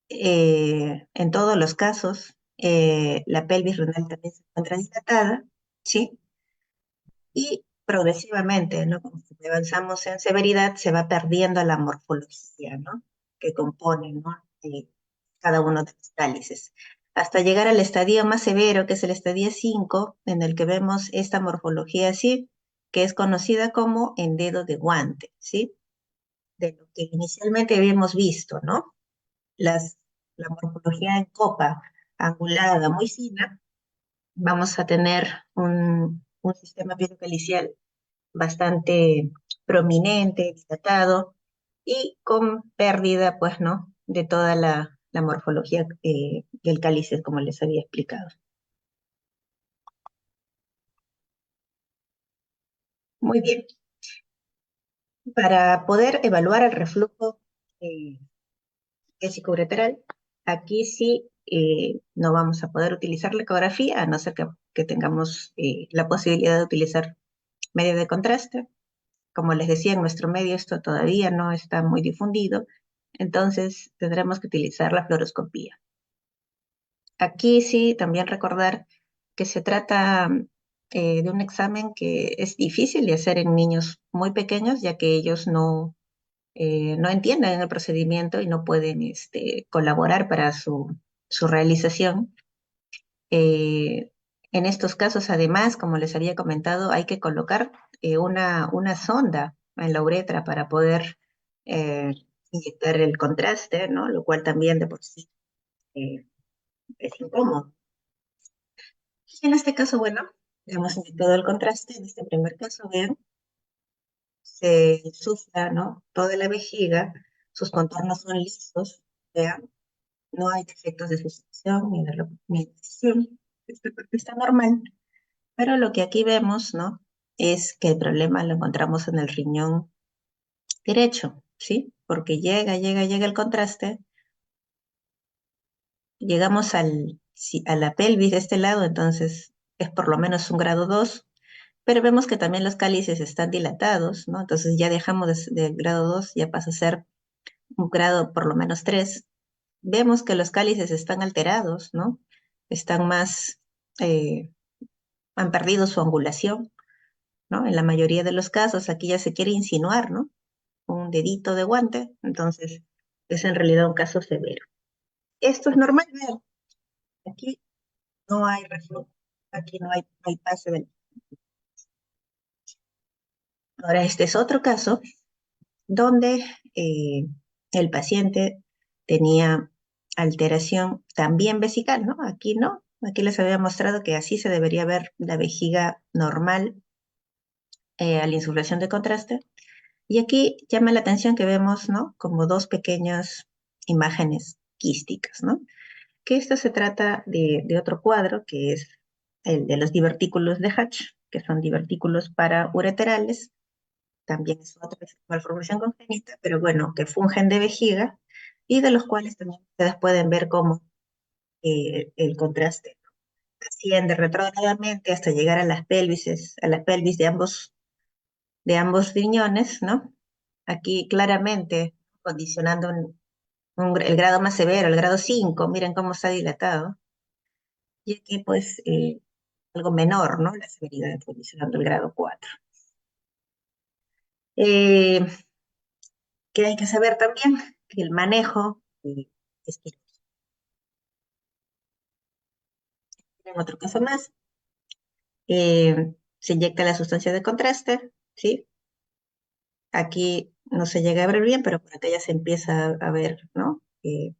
en todos los casos, la pelvis renal también se encuentra dilatada, ¿sí? Y progresivamente, ¿no? Conforme avanzamos en severidad, se va perdiendo la morfología, ¿no? Que compone, ¿no? Cada uno de los cálices. Hasta llegar al estadio más severo, que es el estadio 5, en el que vemos esta morfología así, que es conocida como en dedo de guante, ¿sí? De lo que inicialmente habíamos visto, ¿no? Las, la morfología en copa angulada, muy fina, vamos a tener un sistema pielocalicial bastante prominente, dilatado y con pérdida, pues, ¿no? De toda la morfología del cáliz, como les había explicado. Muy bien. Para poder evaluar el reflujo eh, vesicoureteral, aquí sí no vamos a poder utilizar la ecografía, a no ser que tengamos la posibilidad de utilizar medio de contraste. Como les decía, en nuestro medio esto todavía no está muy difundido, entonces tendremos que utilizar la fluoroscopía. Aquí sí, también recordar que se trata de un examen que es difícil de hacer en niños muy pequeños, ya que ellos no entienden el procedimiento y no pueden colaborar para su realización. Eh, en estos casos, además, como les había comentado, hay que colocar una sonda en la uretra para poder eh, inyectar el contraste, ¿no? Lo cual también de por sí eh, es incómodo. Y en este caso, bueno, hemos inyectado el contraste. En este primer caso, vean, se insufla, ¿no? Toda la vejiga, sus contornos son lisos, vean, no hay defectos de sustracción ni de adhesión. Esta parte está normal. Pero lo que aquí vemos, ¿no? Es que el problema lo encontramos en el riñón derecho, ¿sí? Porque llega el contraste, llegamos a la pelvis de este lado, entonces es por lo menos un grado 2, pero vemos que también los cálices están dilatados, ¿no? Entonces ya dejamos del grado 2, ya pasa a ser un grado por lo menos 3. Vemos que los cálices están alterados, ¿no? Están más, han perdido su angulación. ¿no? En la mayoría de los casos, aquí ya se quiere insinuar, ¿no? Un dedito de guante, entonces es en realidad un caso severo. Esto es normal, vean, aquí no hay reflujo, aquí no hay pase del... Ahora, este es otro caso donde eh, el paciente tenía alteración también vesical, ¿no? Aquí no, aquí les había mostrado que así se debería ver la vejiga normal a la insuflación de contraste. Y aquí llama la atención que vemos, ¿no? Como dos pequeñas imágenes quísticas, ¿no? Que esto se trata de otro cuadro, que es el de los divertículos de Hatch, que son divertículos paraureterales, también es otra malformación congénita, pero bueno, que fungen de vejiga y de los cuales también ustedes pueden ver cómo el contraste asciende retrógradamente hasta llegar a la pelvis de ambos riñones, ¿no? Aquí claramente condicionando el grado más severo, el grado 5, miren cómo está dilatado. Y aquí pues algo menor, ¿no? La severidad condicionando el grado 4. Eh, que hay que saber también que el manejo es que en otro caso más se inyecta la sustancia de contraste, ¿sí? Aquí no se llega a ver bien, pero por acá ya se empieza a ver, ¿no? El,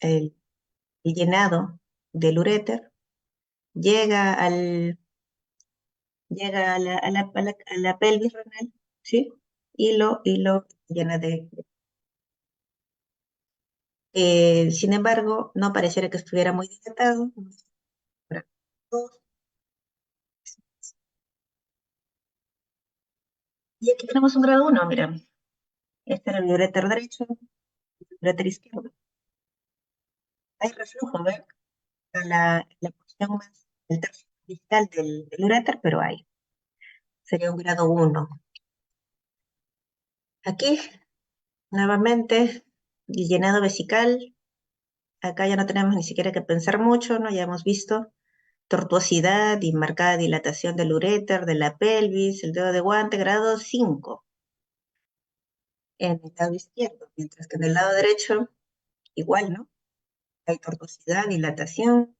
el llenado del uréter llega llega a la pelvis renal, ¿sí? Y lo llena de... sin embargo, no pareciera que estuviera muy dilatado. Y aquí tenemos un grado 1, mira. Este era el uréter derecho, el uréter izquierdo. Hay reflujo, ¿ven? A la porción más, el tercio distal del uréter, pero hay. Sería un grado 1. Aquí, nuevamente, el llenado vesical. Acá ya no tenemos ni siquiera que pensar mucho, ¿no? Ya hemos visto tortuosidad y marcada dilatación del uréter, de la pelvis, el dedo de guante, grado 5 en el lado izquierdo, mientras que en el lado derecho, igual, ¿no? Hay tortuosidad, dilatación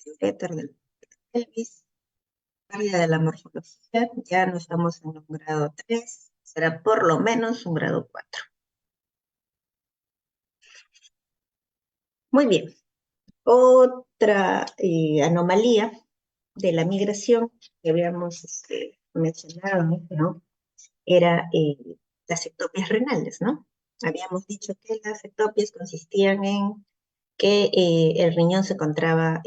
del uréter, de la pelvis, pérdida de la morfología, ya no estamos en un grado 3, será por lo menos un grado 4. Muy bien. Otra anomalía de la migración que habíamos mencionado, ¿no? Era las ectopias renales, ¿no? Habíamos dicho que las ectopias consistían en que el riñón se encontraba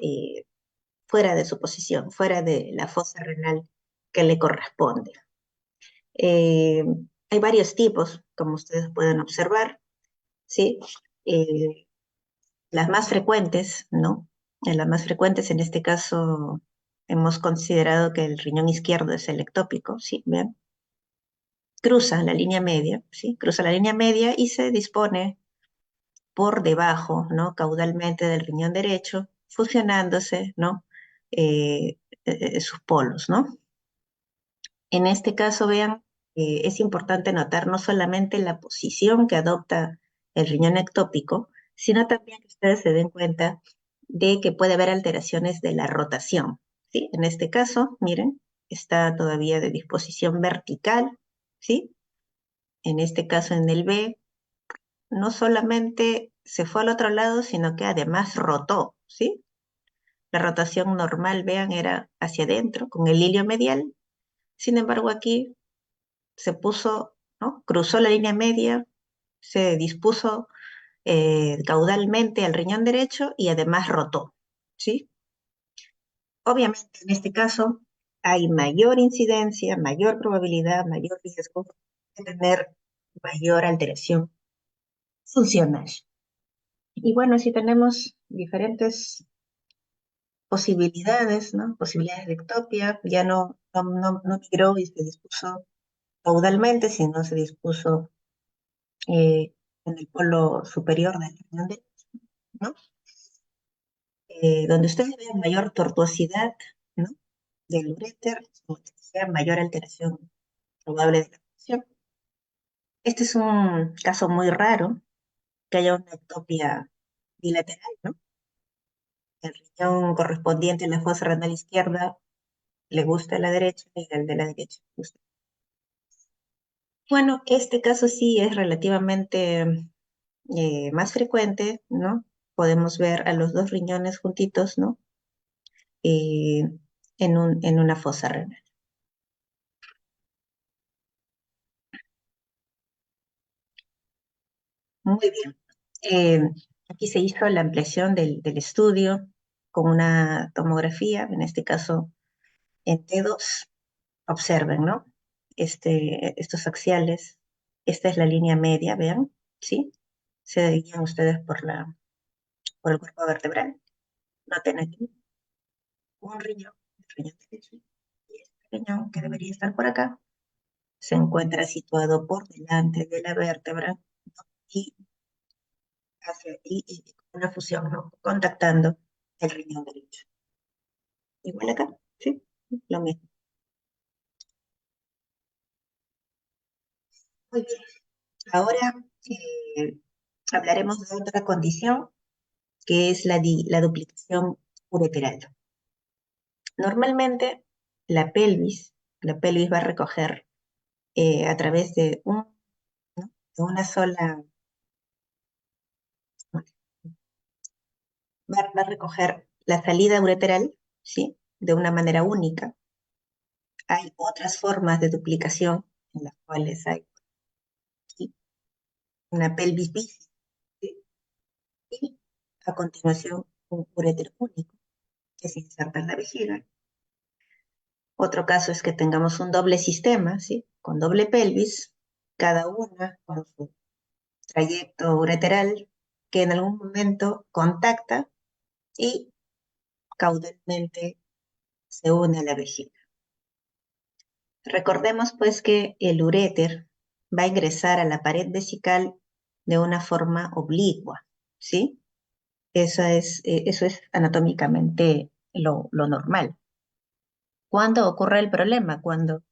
fuera de su posición, fuera de la fosa renal que le corresponde. Eh, hay varios tipos, como ustedes pueden observar, ¿sí? Eh, las más frecuentes, ¿no? Las más frecuentes en este caso hemos considerado que el riñón izquierdo es el ectópico, ¿sí? ¿Ven? Cruza la línea media, ¿sí? Cruza la línea media y se dispone por debajo, ¿no? Caudalmente del riñón derecho, fusionándose, ¿no? Sus polos, ¿no? En este caso, vean, es importante notar no solamente la posición que adopta el riñón ectópico, sino también que ustedes se den cuenta de que puede haber alteraciones de la rotación, ¿sí? En este caso, miren, está todavía de disposición vertical, ¿sí? En este caso, en el B, no solamente se fue al otro lado, sino que además rotó, ¿sí? La rotación normal, vean, era hacia adentro, con el hilio medial. Sin embargo, aquí se puso, ¿no? Cruzó la línea media, se dispuso caudalmente al riñón derecho y además rotó, ¿sí? Obviamente, en este caso, hay mayor incidencia, mayor probabilidad, mayor riesgo de tener mayor alteración funcional. Y bueno, si tenemos diferentes posibilidades, ¿no? Posibilidades de ectopia, ya no migró y se dispuso caudalmente, sino se dispuso en el polo superior del riñón derecho, ¿no? Donde ustedes ven mayor tortuosidad, ¿no? Del uréter, sea mayor alteración probable de la función. Este es un caso muy raro, que haya una ectopia bilateral, ¿no? El riñón correspondiente a la fosa renal izquierda le gusta a la derecha y el de la derecha le gusta. Bueno, este caso sí es relativamente más frecuente, ¿no? Podemos ver a los dos riñones juntitos, ¿no? Eh, en una fosa renal. Muy bien. Eh, Aquí se hizo la ampliación del estudio con una tomografía, en este caso en T2. Observen, ¿no? Estos axiales, esta es la línea media, vean, ¿sí? Se guían ustedes por el cuerpo vertebral. Noten aquí un riñón, el riñón derecho, y este riñón que debería estar por acá, se encuentra situado por delante de la vértebra, ¿no? Y y una fusión, ¿no? Contactando el riñón derecho. Igual acá, ¿sí? Lo mismo. Muy bien. Ahora eh, hablaremos de otra condición que es la duplicación ureteral. Normalmente la pelvis va a recoger a través de, ¿no? de una sola, va a recoger la salida ureteral, ¿sí? De una manera única. Hay otras formas de duplicación en las cuales hay, ¿sí? Una pelvis bífida, ¿sí? Y a continuación un uréter único que se inserta en la vejiga. Otro caso es que tengamos un doble sistema, ¿sí? Con doble pelvis, cada una con su trayecto ureteral que en algún momento contacta y caudalmente se une a la vejiga. Recordemos pues que el uréter va a ingresar a la pared vesical de una forma oblicua, ¿sí? Eso es anatómicamente lo normal. ¿Cuándo ocurre el problema? Cuando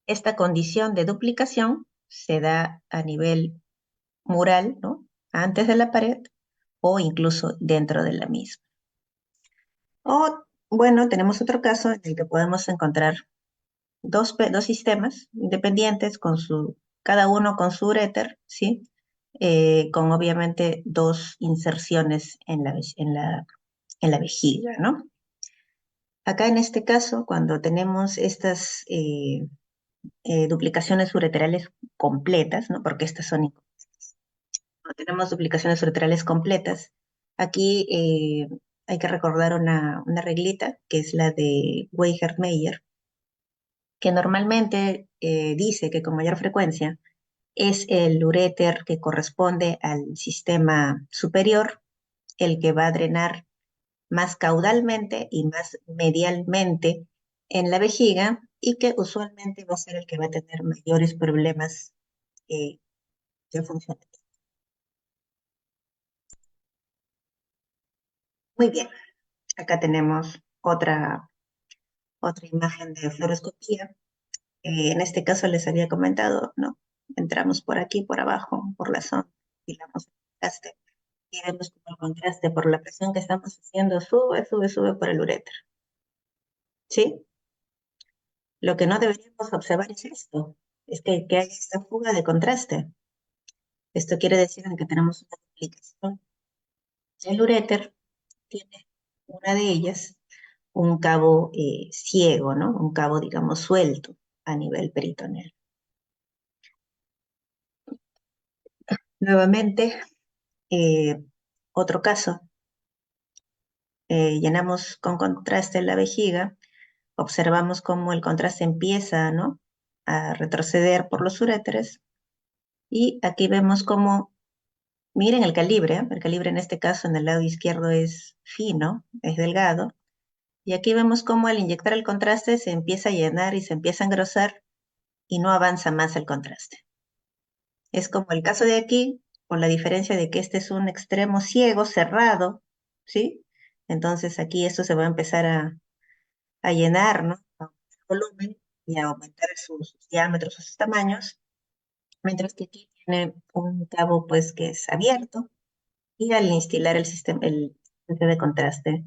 esta condición de duplicación se da a nivel mural, ¿no? Antes de la pared o incluso dentro de la misma. O, bueno, tenemos otro caso en el que podemos encontrar dos sistemas independientes cada uno con su uréter, ¿sí? Con obviamente dos inserciones en la vejiga, ¿no? Acá en este caso, cuando tenemos estas duplicaciones ureterales completas, ¿no? Porque estas son, no tenemos duplicaciones ureterales completas. Aquí hay que recordar una reglita, que es la de Weiher-Meyer, que normalmente dice que con mayor frecuencia es el uréter que corresponde al sistema superior el que va a drenar más caudalmente y más medialmente en la vejiga y que usualmente va a ser el que va a tener mayores problemas eh, de funcionamiento. Muy bien, acá tenemos otra imagen de fluoroscopía. En este caso les había comentado, ¿no? Entramos por aquí, por abajo, por la zona, y damos el contraste. Y vemos como el contraste por la presión que estamos haciendo sube, sube, sube por el uréter. ¿Sí? Lo que no deberíamos observar es esto, es que hay esta fuga de contraste. Esto quiere decir que tenemos una duplicación. El uréter tiene una de ellas un cabo ciego, ¿no? Un cabo, digamos, suelto a nivel peritoneal. Nuevamente, eh, otro caso, llenamos con contraste la vejiga, observamos cómo el contraste empieza, ¿no? A retroceder por los uréteres y aquí vemos cómo, miren el calibre en este caso en el lado izquierdo es fino, es delgado, y aquí vemos cómo al inyectar el contraste se empieza a llenar y se empieza a engrosar y no avanza más el contraste. Es como el caso de aquí, con la diferencia de que este es un extremo ciego, cerrado, ¿sí? Entonces aquí esto se va a empezar a llenar, ¿no? A volumen, y aumentar sus diámetros, sus tamaños, mientras que aquí tiene un cabo pues que es abierto y al instilar el sistema, el lente de contraste,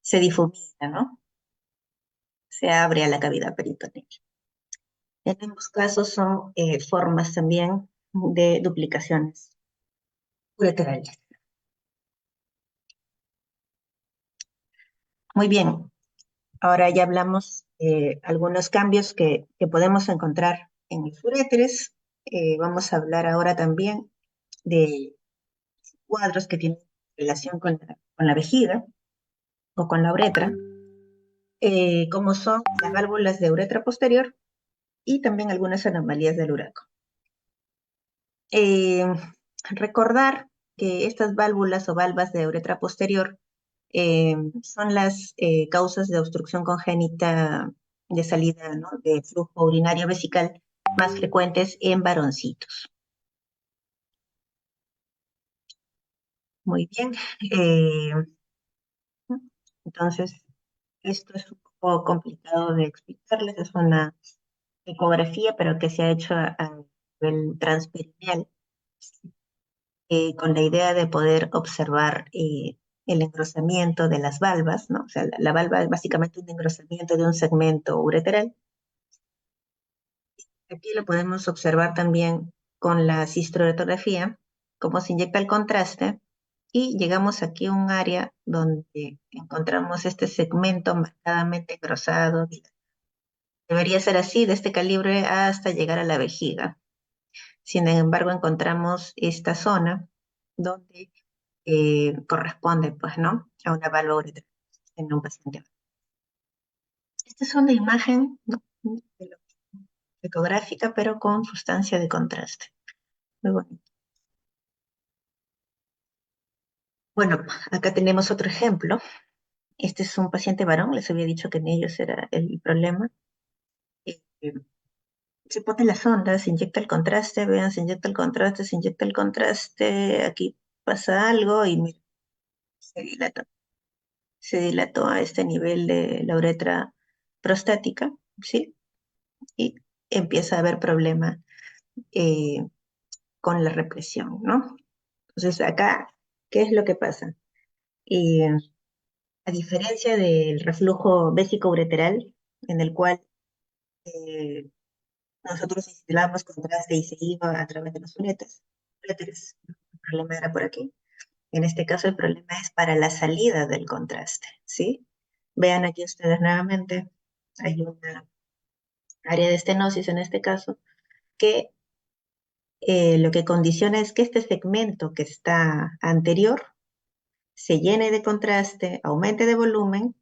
se difumina, ¿no? Se abre a la cavidad peritoneal. En ambos casos son formas también de duplicaciones ureterales. Muy bien, ahora ya hablamos de algunos cambios que podemos encontrar en los uréteres. Vamos a hablar ahora también de cuadros que tienen relación con la vejiga o con la uretra, como son las válvulas de uretra posterior y también algunas anomalías del uraco. Eh, Recordar que estas válvulas o valvas de uretra posterior son las causas de obstrucción congénita de salida, ¿no?, de flujo urinario vesical más frecuentes en varoncitos. Muy bien. Eh, entonces, esto es un poco complicado de explicarles. Es una ecografía, pero que se ha hecho a nivel transperineal, con la idea de poder observar el engrosamiento de las valvas, ¿no? O sea, la valva es básicamente un engrosamiento de un segmento ureteral. Aquí lo podemos observar también con la cistoretografía, cómo se inyecta el contraste, y llegamos aquí a un área donde encontramos este segmento marcadamente engrosado. Debería ser así, de este calibre, hasta llegar a la vejiga. Sin embargo, encontramos esta zona donde corresponde, pues, ¿no?, a una válvula ureteral en un paciente. Esta es una imagen, ¿no?, de ecográfica, pero con sustancia de contraste. Muy bonito. Bueno, acá tenemos otro ejemplo. Este es un paciente varón, les había dicho que en ellos era el problema. Eh, Se pone la sonda, se inyecta el contraste, vean, se inyecta el contraste, se inyecta el contraste, aquí pasa algo y mira, se dilata. Se dilató a este nivel de la uretra prostática, ¿sí? Y empieza a haber problema eh, con la represión, ¿no? Entonces, acá, ¿qué es lo que pasa? Eh, a diferencia del reflujo vésico-ureteral, en el cual eh, nosotros instalamos contraste y se iba a través de los uréteres, el problema era por aquí. En este caso, el problema es para la salida del contraste, ¿sí? Vean aquí ustedes nuevamente, hay una área de estenosis en este caso, que lo que condiciona es que este segmento que está anterior se llene de contraste, aumente de volumen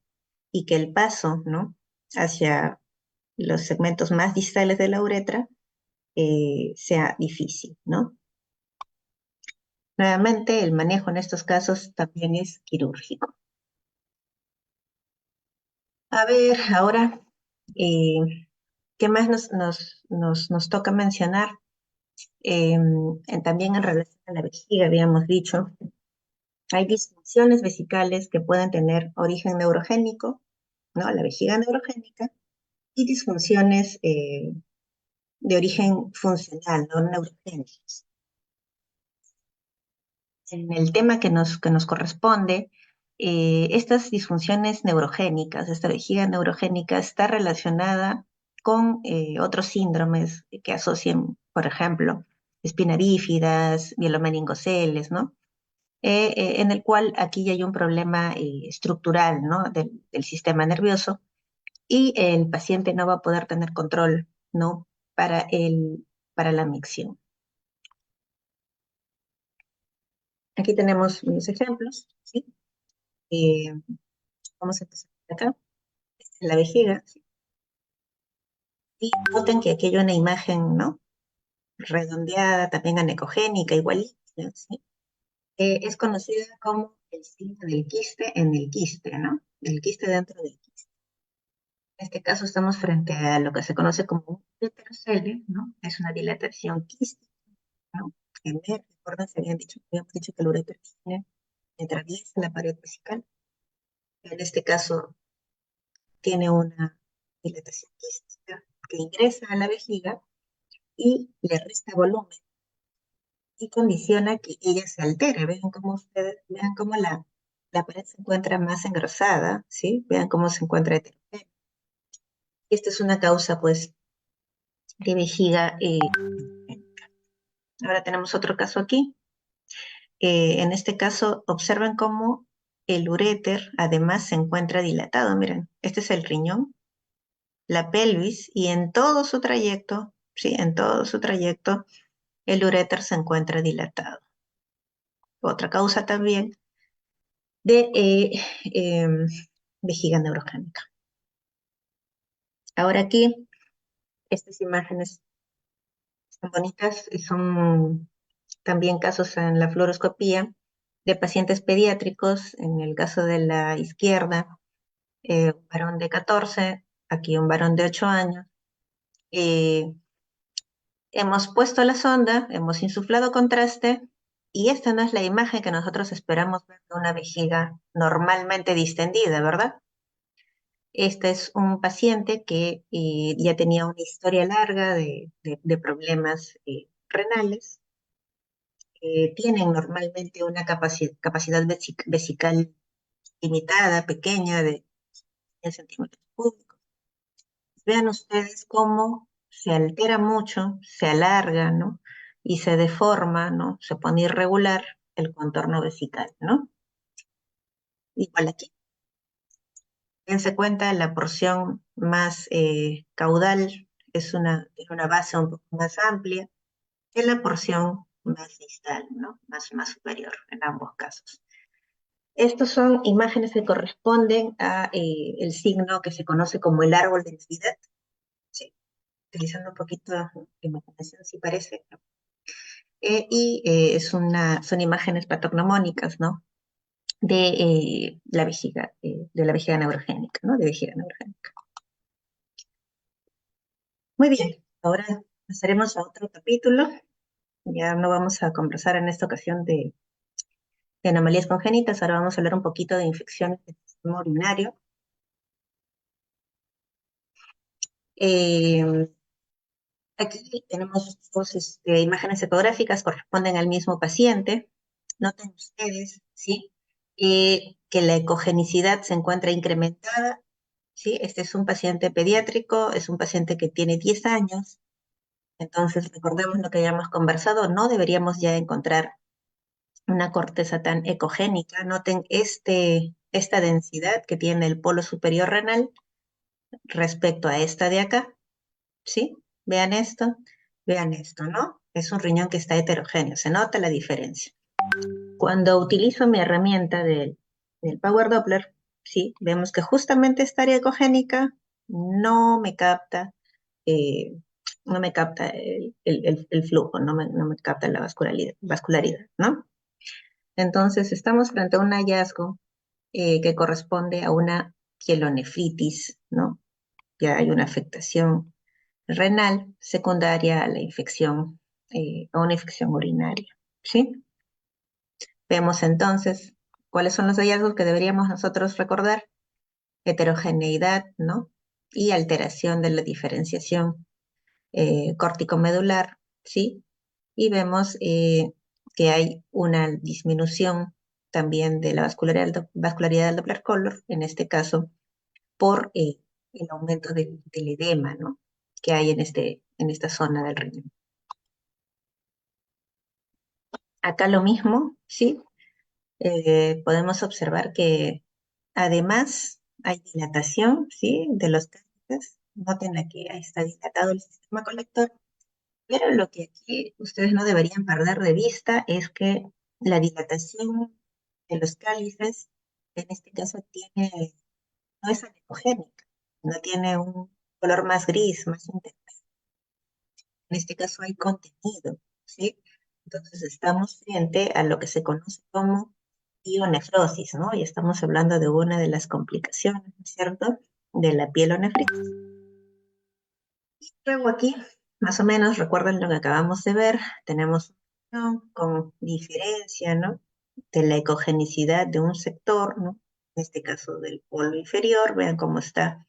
y que el paso, ¿no?, hacia los segmentos más distales de la uretra sea difícil, ¿no? Nuevamente, el manejo en estos casos también es quirúrgico. A ver, ahora, eh, ¿qué más nos toca mencionar? También en relación a la vejiga, habíamos dicho, hay disfunciones vesicales que pueden tener origen neurogénico, ¿no? La vejiga neurogénica, y disfunciones de origen funcional, no neurogénicas. En el tema que nos corresponde, estas disfunciones neurogénicas, esta vejiga neurogénica está relacionada con otros síndromes que asocian, por ejemplo, espina bífidas, mielomeningoceles, ¿no? En el cual aquí ya hay un problema estructural, ¿no?, del sistema nervioso, y el paciente no va a poder tener control, ¿no?, para la micción. Aquí tenemos unos ejemplos, ¿sí? Eh, Vamos a empezar por acá. Esta es la vejiga, ¿sí? Y noten que aquí hay una imagen, ¿no?, redondeada, también anecogénica, igualita, ¿sí? Es conocida como el signo del quiste en el quiste, ¿no? El quiste dentro del quiste. En este caso estamos frente a lo que se conoce como un heterocele, ¿no? Es una dilatación quística, ¿no? Recuerden, habíamos dicho que el ureter atraviesa la pared vesical. En este caso tiene una dilatación quística. que ingresa a la vejiga y le resta volumen y condiciona que ella se altere. Vean cómo la pared se encuentra más engrosada, ¿sí? Vean cómo se encuentra heterogénea. Esta es una causa, pues, de vejiga. Ahora tenemos otro caso aquí. En este caso, observen cómo el uréter además se encuentra dilatado. Miren, este es el riñón, la pelvis, y en todo su trayecto, ¿sí? En todo su trayecto, el uréter se encuentra dilatado. Otra causa también de vejiga neurogénica. Ahora aquí, estas imágenes son bonitas, son también casos en la fluoroscopía de pacientes pediátricos, en el caso de la izquierda, un varón de 14, aquí un varón de 8 años. Hemos puesto la sonda, hemos insuflado contraste, y esta no es la imagen que nosotros esperamos ver de una vejiga normalmente distendida, ¿verdad? Este es un paciente que ya tenía una historia larga de problemas renales. Tienen normalmente una capacidad vesical limitada, pequeña, de 10 centímetros cúbicos. Vean ustedes cómo se altera mucho, se alarga, ¿no? Y se deforma, ¿no? Se pone irregular el contorno vesical, ¿no? Igual aquí. Dense cuenta, la porción más caudal tiene una base un poco más amplia que la porción más distal, ¿no? Más superior en ambos casos. Estos son imágenes que corresponden a el signo que se conoce como el árbol de necesidad. Sí, utilizando un poquito de imaginación, si parece, ¿no? Son imágenes patognomónicas, ¿no? De la vejiga neurogénica, ¿no? De vejiga neurogénica. Muy bien, ahora pasaremos a otro capítulo. Ya no vamos a conversar en esta ocasión de anomalías congénitas, ahora vamos a hablar un poquito de infecciones del sistema urinario. Eh, Aquí tenemos dos imágenes ecográficas, corresponden al mismo paciente. Noten ustedes, ¿sí? Que la ecogenicidad se encuentra incrementada, ¿sí? Este es un paciente pediátrico, es un paciente que tiene 10 años, entonces recordemos lo que habíamos conversado, no deberíamos ya encontrar una corteza tan ecogénica. Noten esta densidad que tiene el polo superior renal respecto a esta de acá, ¿sí? Vean esto, ¿no? Es un riñón que está heterogéneo, se nota la diferencia. Cuando utilizo mi herramienta del Power Doppler, ¿sí? Vemos que justamente esta área ecogénica no me capta, eh, no me capta el flujo, no me capta la vascularidad, ¿no? Entonces, estamos frente a un hallazgo que corresponde a una pielonefritis, ¿no? Ya hay una afectación renal secundaria a la infección, a una infección urinaria, ¿sí? Vemos entonces cuáles son los hallazgos que deberíamos nosotros recordar: heterogeneidad, ¿no? Y alteración de la diferenciación córtico-medular, ¿sí? Y vemos que hay una disminución también de la vascularidad del Doppler color, en este caso por el aumento del edema, ¿no? Que hay en esta zona del riñón. Acá lo mismo, ¿sí? Podemos observar que además hay dilatación, ¿sí? De los cárticos. Noten aquí, ahí está dilatado el sistema colector. Pero lo que aquí ustedes no deberían perder de vista es que la dilatación de los cálices, en este caso, no es anecogénica, no tiene un color más gris, más intenso. En este caso hay contenido, ¿sí? Entonces estamos frente a lo que se conoce como pionefrosis, ¿no? Y estamos hablando de una de las complicaciones, ¿no es cierto?, de la pielonefritis. Luego aquí, más o menos, recuerden lo que acabamos de ver, tenemos con diferencia, ¿no? De la ecogenicidad de un sector, ¿no? En este caso del polo inferior, vean cómo está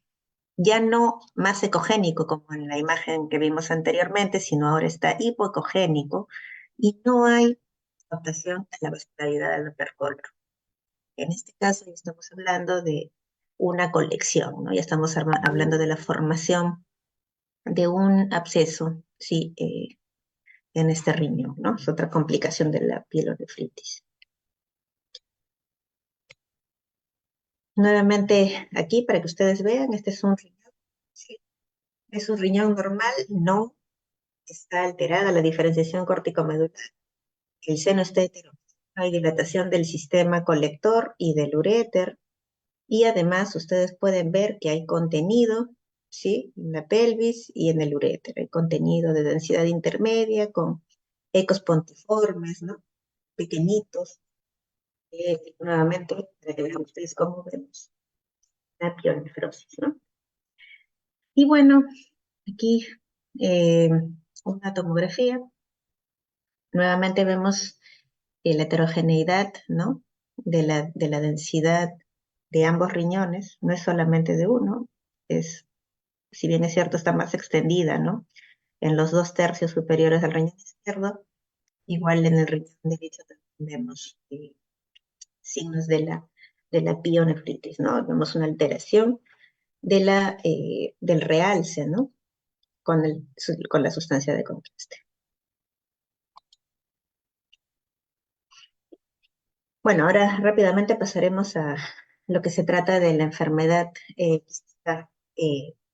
ya no más ecogénico como en la imagen que vimos anteriormente, sino ahora está hipoecogénico y no hay adaptación a la vascularidad del percolor. En este caso ya estamos hablando de una colección, ¿no? Ya estamos hablando de la formación de un absceso, sí, en este riñón, ¿no? Es otra complicación de la pielonefritis. Nuevamente aquí para que ustedes vean, este es un riñón, ¿sí? Es un riñón normal, no está alterada la diferenciación corticomedular, el seno está hetero, hay dilatación del sistema colector y del uréter, y además ustedes pueden ver que hay contenido, ¿sí? En la pelvis y en el uréter, hay contenido de densidad intermedia con ecos pontiformes, ¿no? Pequeñitos, nuevamente, para que vean ustedes cómo vemos la pionefrosis, ¿no? Y bueno, aquí eh, una tomografía. Nuevamente vemos la heterogeneidad, ¿no? De la densidad de ambos riñones, no es solamente de uno, es, si bien es cierto, está más extendida, ¿no? En los 2/3 superiores del riñón izquierdo, igual en el riñón derecho también vemos signos de la pielonefritis, ¿no? Vemos una alteración del realce, ¿no? Con la sustancia de contraste. Bueno, ahora rápidamente pasaremos a lo que se trata de la enfermedad quística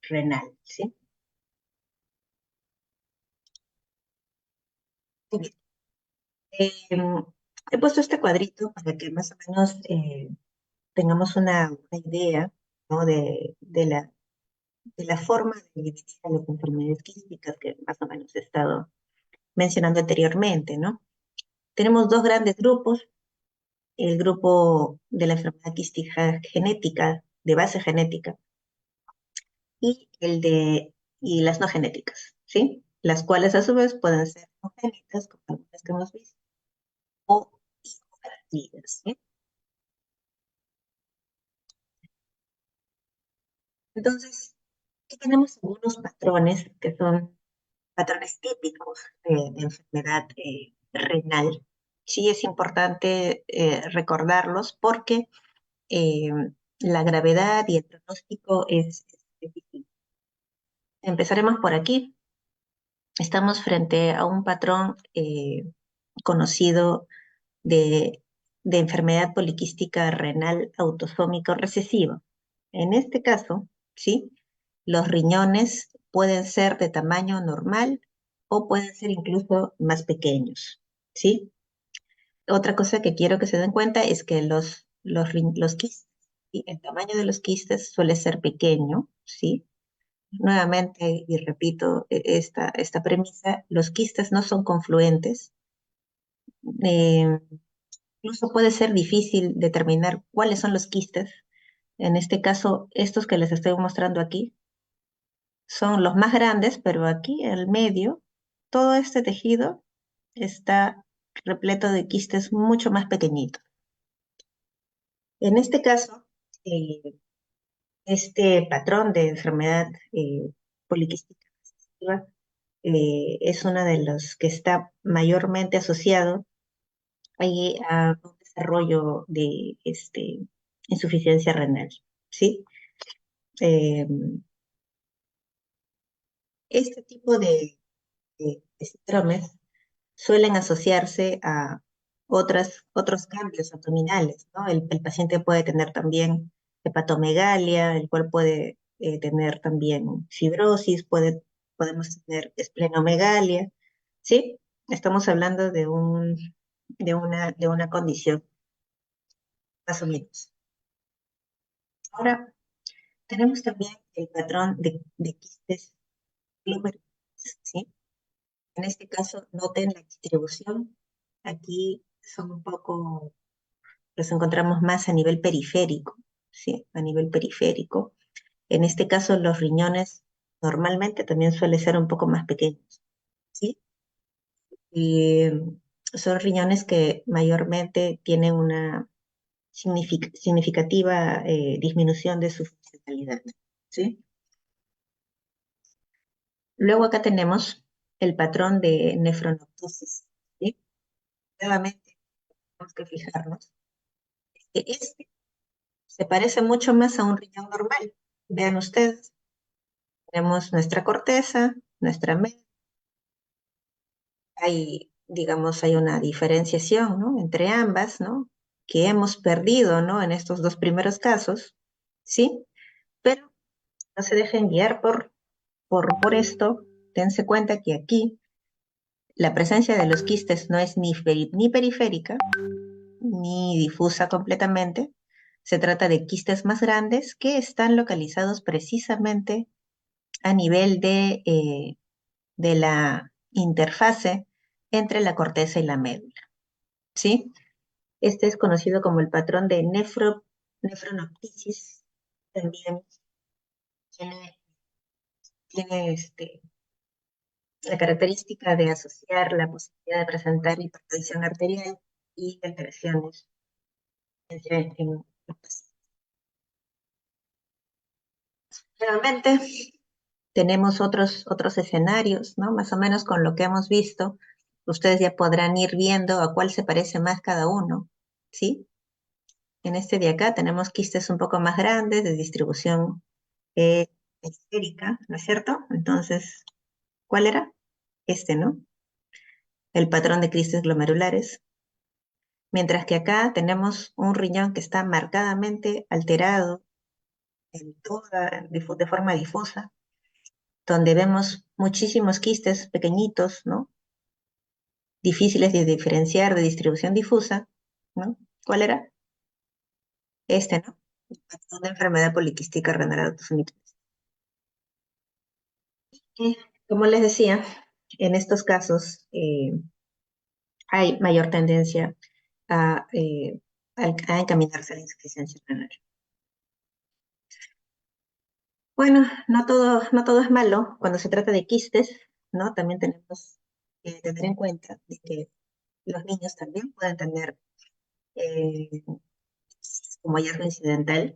renal, ¿sí? Muy bien. He puesto este cuadrito para que más o menos tengamos una idea, ¿no? de la forma de dividir a las enfermedades quísticas que más o menos he estado mencionando anteriormente, ¿no? Tenemos dos grandes grupos, el grupo de la enfermedad quística genética, de base genética, y y las no genéticas, ¿sí? Las cuales a su vez pueden ser congénitas, como algunas que hemos visto, o incompatibles, ¿sí? Entonces, aquí tenemos algunos patrones que son patrones típicos de enfermedad renal. Sí es importante recordarlos porque eh, la gravedad y el pronóstico es difícil. Empezaremos por aquí. Estamos frente a un patrón conocido de, de enfermedad poliquística renal autosómico recesiva. En este caso, ¿sí? Los riñones pueden ser de tamaño normal o pueden ser incluso más pequeños, ¿sí? Otra cosa que quiero que se den cuenta es que los quistes, ¿sí? El tamaño de los quistes suele ser pequeño, ¿sí? Nuevamente, y repito esta premisa, los quistes no son confluentes. Eh, Incluso puede ser difícil determinar cuáles son los quistes. En este caso, estos que les estoy mostrando aquí son los más grandes, pero aquí en el medio, todo este tejido está repleto de quistes mucho más pequeñitos. En este caso, eh, este patrón de enfermedad poliquística recesiva es uno de los que está mayormente asociado a un desarrollo de insuficiencia renal, ¿sí? Eh, este tipo de síndromes suelen asociarse a otros cambios abdominales, ¿no? El paciente puede tener también hepatomegalia, el cual puede tener también fibrosis, podemos tener esplenomegalia, ¿sí? Estamos hablando de una condición, más o menos. Ahora, tenemos también el patrón de quistes glomerulares, ¿sí? En este caso, noten la distribución. Aquí son un poco, los encontramos más a nivel periférico, ¿sí? A nivel periférico. En este caso, los riñones normalmente también suelen ser un poco más pequeños, ¿sí? Y son riñones que mayormente tienen una significativa disminución de su funcionalidad, ¿sí? Luego acá tenemos el patrón de nefronoptosis, ¿sí? Nuevamente tenemos que fijarnos que este se parece mucho más a un riñón normal. Vean ustedes, tenemos nuestra corteza, nuestra médula, hay, digamos, hay una diferenciación, ¿no? Entre ambas, ¿no? Que hemos perdido, ¿no? En estos dos primeros casos, ¿sí? Pero no se dejen guiar por esto. Dense cuenta que aquí la presencia de los quistes no es ni periférica ni difusa completamente. Se trata de quistes más grandes que están localizados precisamente a nivel de la interfase entre la corteza y la médula, ¿sí? Este es conocido como el patrón de nefronoptisis. También tiene, tiene la característica de asociar la posibilidad de presentar hipertensión arterial y alteraciones en los pacientes. Realmente tenemos otros escenarios, ¿no? Más o menos con lo que hemos visto, ustedes ya podrán ir viendo a cuál se parece más cada uno, ¿sí? En este de acá tenemos quistes un poco más grandes de distribución eh, esférica, ¿no es cierto? Entonces, ¿cuál era? Este, ¿no? El patrón de quistes glomerulares. Mientras que acá tenemos un riñón que está marcadamente alterado de forma difusa, donde vemos muchísimos quistes pequeñitos, ¿no? Difíciles de diferenciar de distribución difusa, ¿no? ¿Cuál era? Este, ¿no? El patrón de enfermedad poliquística renal autosómica. Y, como les decía, en estos casos hay mayor tendencia a, eh, a encaminarse a la insuficiencia renal. Bueno, no todo es malo cuando se trata de quistes, ¿no? También tenemos que tener en cuenta de que los niños también pueden tener eh, como hallazgo incidental,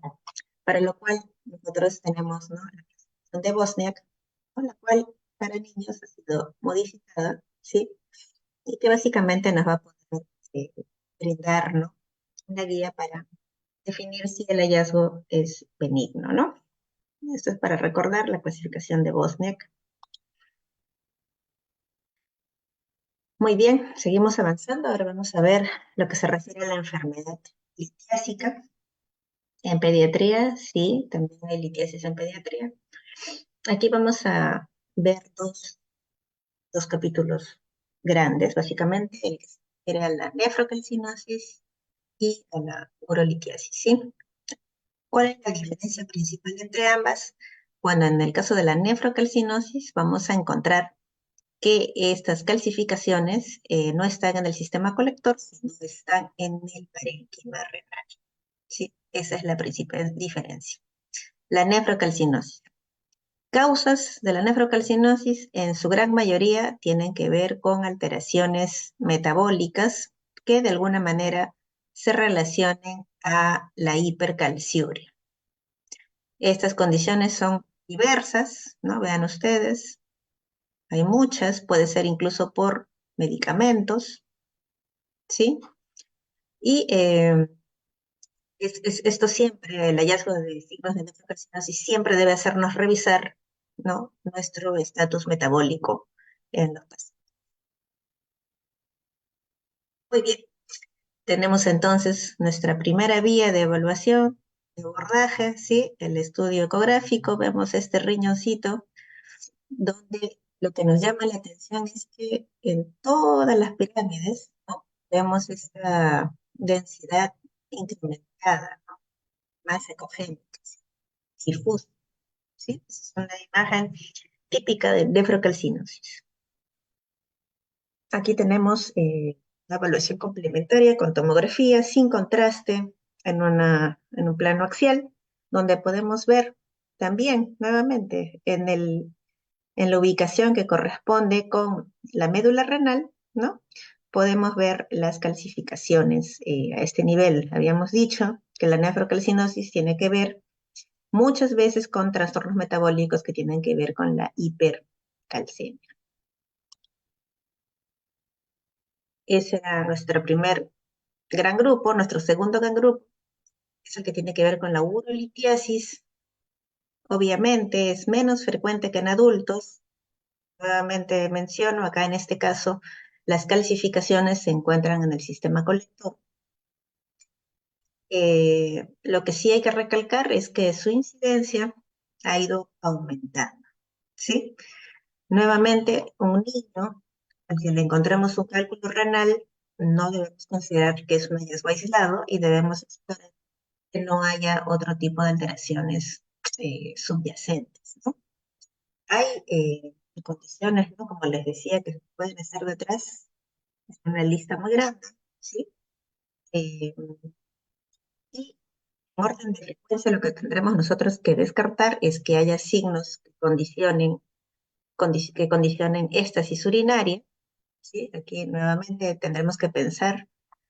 para lo cual nosotros tenemos, ¿no? La clasificación de Bosniak, con la cual para niños ha sido modificada, ¿sí? Y que básicamente nos va a poder eh, brindar, ¿no? Una guía para definir si el hallazgo es benigno, ¿no? Esto es para recordar la clasificación de Bosniak. Muy bien, seguimos avanzando. Ahora vamos a ver lo que se refiere a la enfermedad litiásica. En pediatría, sí, también hay litiasis en pediatría. Aquí vamos a ver dos capítulos grandes, básicamente, el que se refiere a la nefrocalcinosis y a la urolitiasis, ¿sí? ¿Cuál es la diferencia principal entre ambas? Bueno, en el caso de la nefrocalcinosis vamos a encontrar que estas calcificaciones no están en el sistema colector, sino están en el parénquima renal, ¿sí? Esa es la principal diferencia. La nefrocalcinosis. Causas de la nefrocalcinosis en su gran mayoría tienen que ver con alteraciones metabólicas que de alguna manera se relacionen a la hipercalciuria. Estas condiciones son diversas, ¿no? Vean ustedes, hay muchas, puede ser incluso por medicamentos, ¿sí? Y esto siempre, el hallazgo de signos de nefrocalcinosis siempre debe hacernos revisar, ¿no? Nuestro estatus metabólico en los pacientes. Muy bien, tenemos entonces nuestra primera vía de evaluación, de abordaje, ¿sí? El estudio ecográfico, vemos este riñoncito, donde lo que nos llama la atención es que en todas las pirámides, ¿no? Vemos esta densidad incrementada, ¿no? Más ecogénica, difusa, ¿sí? Es una imagen típica de nefrocalcinosis. Aquí tenemos la evaluación complementaria con tomografía sin contraste en un plano axial, donde podemos ver también, nuevamente, en la ubicación que corresponde con la médula renal, ¿no? Podemos ver las calcificaciones a este nivel. Habíamos dicho que la nefrocalcinosis tiene que ver muchas veces con trastornos metabólicos que tienen que ver con la hipertensión. calcemia. Ese era nuestro primer gran grupo. Nuestro segundo gran grupo es el que tiene que ver con la urolitiasis. Obviamente es menos frecuente que en adultos. Nuevamente menciono, acá en este caso, las calcificaciones se encuentran en el sistema colector. Lo que sí hay que recalcar es que su incidencia ha ido aumentando, ¿sí? Nuevamente, un niño al que le encontremos un cálculo renal, no debemos considerar que es un hallazgo aislado y debemos esperar que no haya otro tipo de alteraciones subyacentes, ¿no? Hay condiciones, ¿no? Como les decía, que pueden estar detrás, es una lista muy grande, ¿sí? Eh, y en orden de frecuencia, lo que tendremos nosotros que descartar es que haya signos que condicionen éstasis urinaria, ¿sí? Aquí nuevamente tendremos que pensar,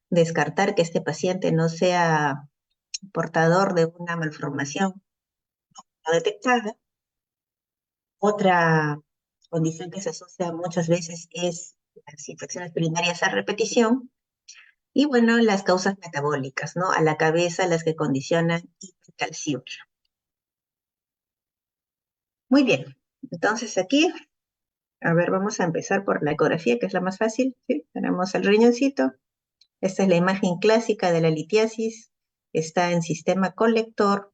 descartar que este paciente no sea portador de una malformación no detectada. Otra condición que se asocia muchas veces es las infecciones urinarias a repetición y, bueno, las causas metabólicas, ¿no? A la cabeza, las que condicionan hipercalciuria. Muy bien, entonces aquí, a ver, vamos a empezar por la ecografía, que es la más fácil, ¿sí? Tenemos el riñoncito. Esta es la imagen clásica de la litiasis. Está en sistema colector.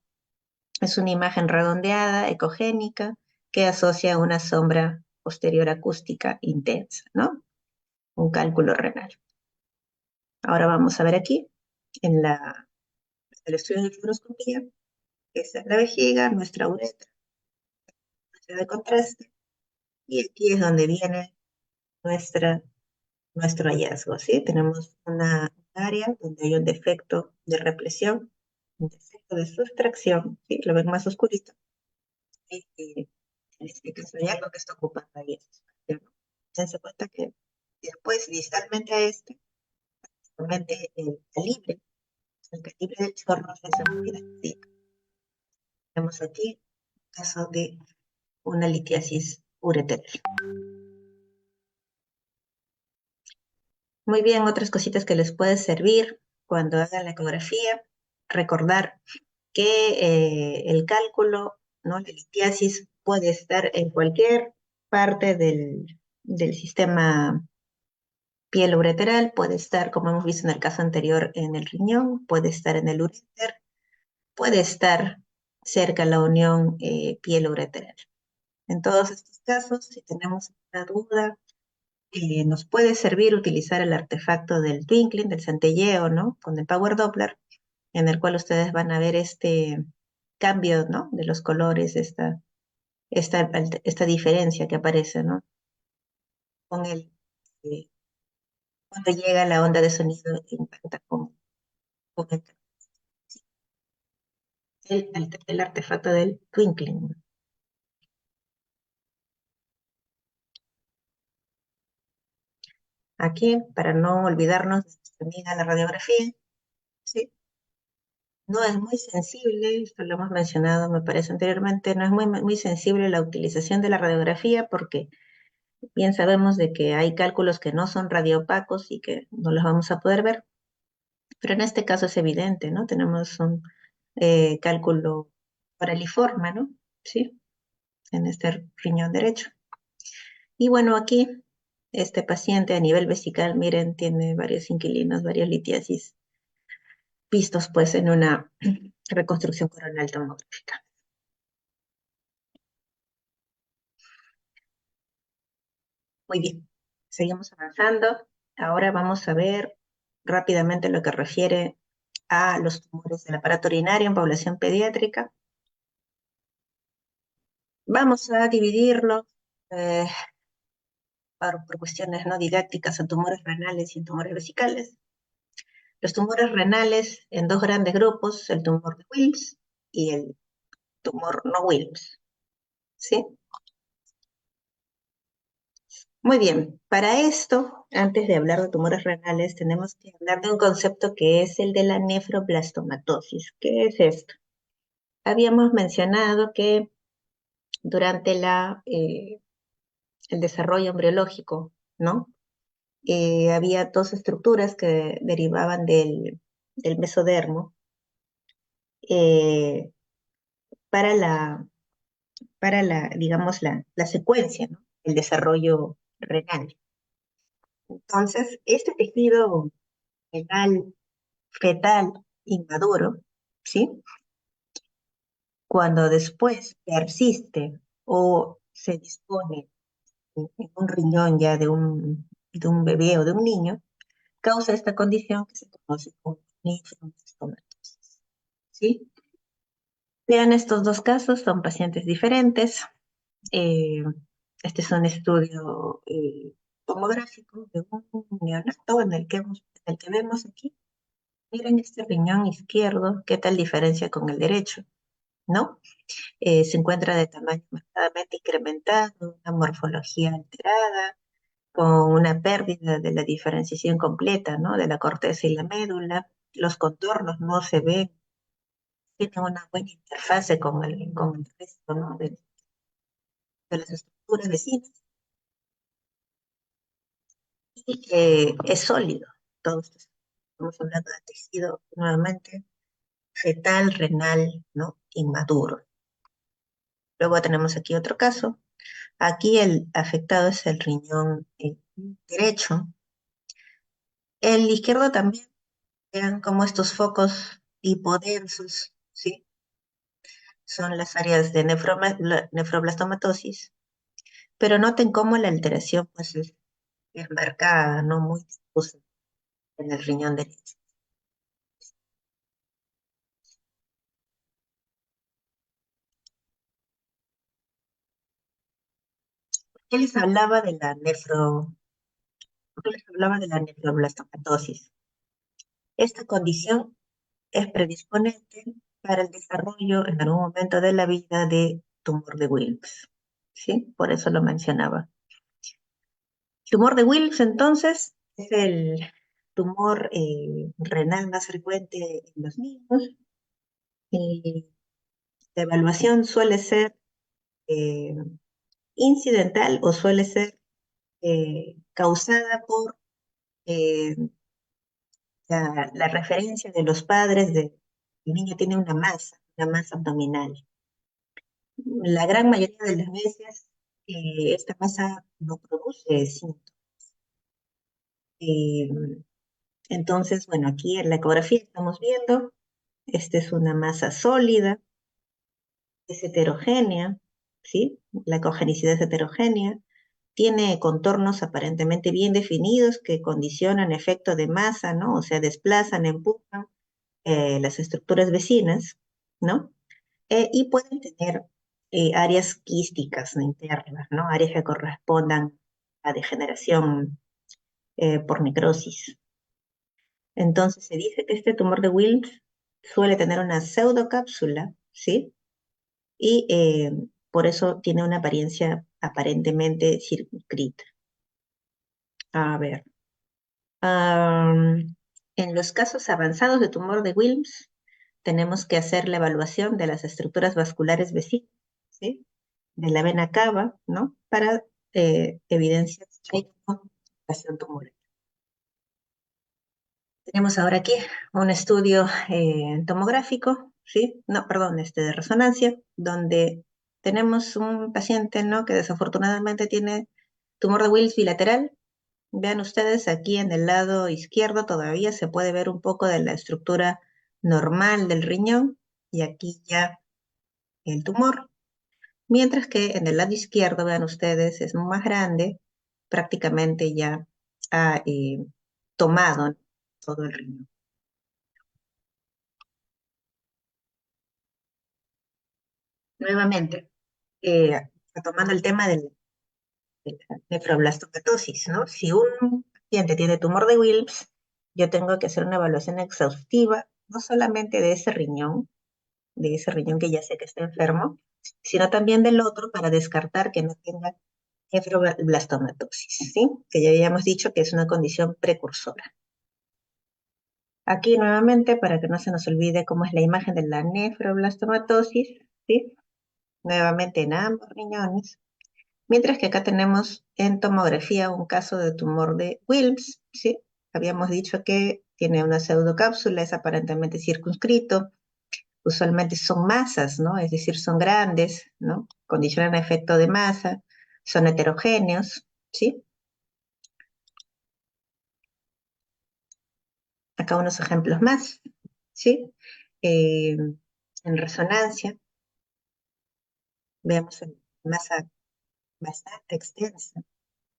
Es una imagen redondeada, ecogénica, que asocia una sombra posterior acústica intensa, ¿no? Un cálculo renal. Ahora vamos a ver aquí, en el estudio de fluoroscopía, esta es la vejiga, nuestra uretra, de contraste, y aquí es donde viene nuestra, nuestro hallazgo, ¿sí? Tenemos una área donde hay un defecto de represión, un defecto de sustracción, ¿sí? Lo ven más oscurito. Y en este caso hay algo que está ocupando ahí ese espacio, ¿no? Dense cuenta que después, distalmente a este, realmente el calibre del chorro se hace muy grande. Tenemos aquí un caso de una litiasis ureteral. Muy bien, otras cositas que les puede servir cuando hagan la ecografía, recordar que el cálculo, ¿no? La litiasis puede estar en cualquier parte del sistema piel ureteral, puede estar, como hemos visto en el caso anterior, en el riñón, puede estar en el uréter, puede estar cerca de la unión piel ureteral. En todos estos casos, si tenemos una duda, nos puede servir utilizar el artefacto del twinkling, del centelleo, ¿no? Con el Power Doppler, en el cual ustedes van a ver este cambio, ¿no? De los colores, esta diferencia que aparece, ¿no? Con eh, cuando llega la onda de sonido impacta con el artefacto del twinkling. Aquí, para no olvidarnos de nuestra amiga la radiografía, ¿sí? No es muy sensible, esto lo hemos mencionado, me parece anteriormente, no es muy sensible la utilización de la radiografía porque bien sabemos de que hay cálculos que no son radiopacos y que no los vamos a poder ver, pero en este caso es evidente, ¿no? Tenemos un cálculo paraliforme, ¿no? ¿Sí? En este riñón derecho. Y bueno, aquí este paciente a nivel vesical, miren, tiene varios inquilinos, varias litiasis, vistos pues en una reconstrucción coronal tomográfica. Muy bien, seguimos avanzando. Ahora vamos a ver rápidamente lo que refiere a los tumores del aparato urinario en población pediátrica. Vamos a dividirlo eh, por cuestiones no didácticas en tumores renales y en tumores vesicales. Los tumores renales en dos grandes grupos, el tumor de Wilms y el tumor no Wilms, ¿sí? Muy bien, para esto, antes de hablar de tumores renales, tenemos que hablar de un concepto que es el de la nefroblastomatosis. ¿Qué es esto? Habíamos mencionado que durante el desarrollo embriológico, ¿no? Había dos estructuras que derivaban del mesodermo eh, para digamos, la secuencia, ¿no? El desarrollo renal. Entonces, este tejido renal fetal inmaduro, ¿sí? Cuando después persiste o se dispone en un riñón ya de un bebé o de un niño, causa esta condición que se conoce como nefroblástomatosis, ¿sí? Vean estos dos casos, son pacientes diferentes. Eh, este es un estudio tomográfico de un neonato en el que vemos aquí. Miren este riñón izquierdo, qué tal diferencia con el derecho, ¿no? Se encuentra de tamaño marcadamente incrementado, una morfología alterada, con una pérdida de la diferenciación completa, ¿no? De la corteza y la médula. Los contornos no se ven, tienen una buena interfase con el resto, ¿no? De las estructuras vecinas y es sólido. Todo esto estamos hablando de tejido nuevamente fetal, renal, ¿no? Inmaduro. Luego tenemos aquí otro caso. Aquí el afectado es el riñón derecho. El izquierdo también, vean como estos focos hipodensos, ¿sí? Son las áreas de nefroblastomatosis, pero noten cómo la alteración pues es marcada, no muy difusa en el riñón derecho. ¿Qué les hablaba de la ¿Por qué les hablaba de la nefroblastomatosis? Esta condición es predisponente para el desarrollo en algún momento de la vida de tumor de Wilms, ¿sí? Por eso lo mencionaba. Tumor de Wilms, entonces, es el tumor renal más frecuente en los niños. Y la evaluación suele ser eh, incidental o suele ser causada por eh, la referencia de los padres de el niño tiene una masa abdominal. La gran mayoría de las veces esta masa no produce síntomas. Eh, entonces, bueno, aquí en la ecografía estamos viendo, esta es una masa sólida, es heterogénea, ¿sí? La ecogenicidad es heterogénea, tiene contornos aparentemente bien definidos que condicionan efecto de masa, ¿no? O sea, desplazan, empujan las estructuras vecinas, ¿no? Y pueden tener áreas quísticas, ¿no? Internas, ¿no? Áreas que correspondan a degeneración por necrosis. Entonces se dice que este tumor de Wilms suele tener una pseudocápsula, ¿sí? Y por eso tiene una apariencia aparentemente circunscrita. A ver, en los casos avanzados de tumor de Wilms, tenemos que hacer la evaluación de las estructuras vasculares vecinas, ¿sí? De la vena cava, ¿no? Para evidenciar que hay una complicación tumoral. Tenemos ahora aquí un estudio tomográfico, ¿sí? No, perdón, de resonancia, donde tenemos un paciente, ¿no? Que desafortunadamente tiene tumor de Wilms bilateral. Vean ustedes aquí en el lado izquierdo todavía se puede ver un poco de la estructura normal del riñón y aquí ya el tumor. Mientras que en el lado izquierdo, vean ustedes, es más grande, prácticamente ya ha tomado todo el riñón. Nuevamente, retomando el tema de la nefroblastomatosis, ¿no? Si un paciente tiene tumor de Wilms, yo tengo que hacer una evaluación exhaustiva, no solamente de ese riñón que ya sé que está enfermo, sino también del otro para descartar que no tenga nefroblastomatosis, ¿sí? Que ya habíamos dicho que es una condición precursora. Aquí nuevamente, para que no se nos olvide cómo es la imagen de la nefroblastomatosis, ¿sí? Nuevamente en ambos riñones. Mientras que acá tenemos en tomografía un caso de tumor de Wilms, ¿sí? Habíamos dicho que tiene una pseudocápsula, es aparentemente circunscrito, usualmente son masas, ¿no? Es decir, son grandes, ¿no? Condicionan efecto de masa, son heterogéneos, ¿sí? Acá unos ejemplos más, ¿sí? En resonancia, veamos una masa bastante extensa,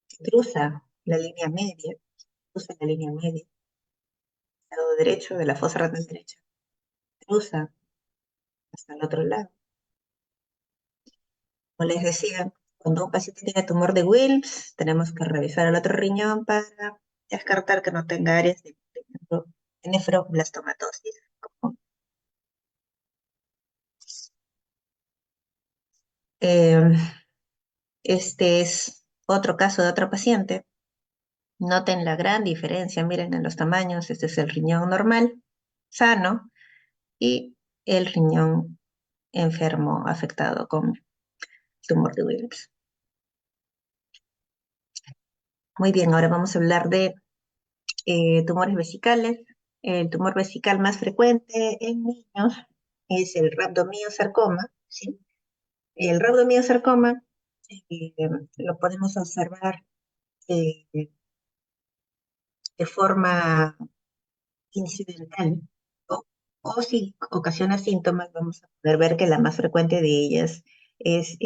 que cruza la línea media, cruza la línea media, lado derecho de la fosa renal derecha, cruza hasta el otro lado. Como les decía, cuando un paciente tiene tumor de Wilms, tenemos que revisar el otro riñón para descartar que no tenga áreas de, por ejemplo, de nefroblastomatosis. Eh, este es otro caso de otro paciente. Noten la gran diferencia, miren en los tamaños. Este es el riñón normal, sano, y el riñón enfermo afectado con tumor de Wilms. Muy bien, ahora vamos a hablar de tumores vesicales. El tumor vesical más frecuente en niños es el rhabdomyosarcoma, ¿sí? El rhabdomyosarcoma eh, lo podemos observar eh, de forma incidental o, o si ocasiona síntomas, vamos a poder ver que la más frecuente de ellas es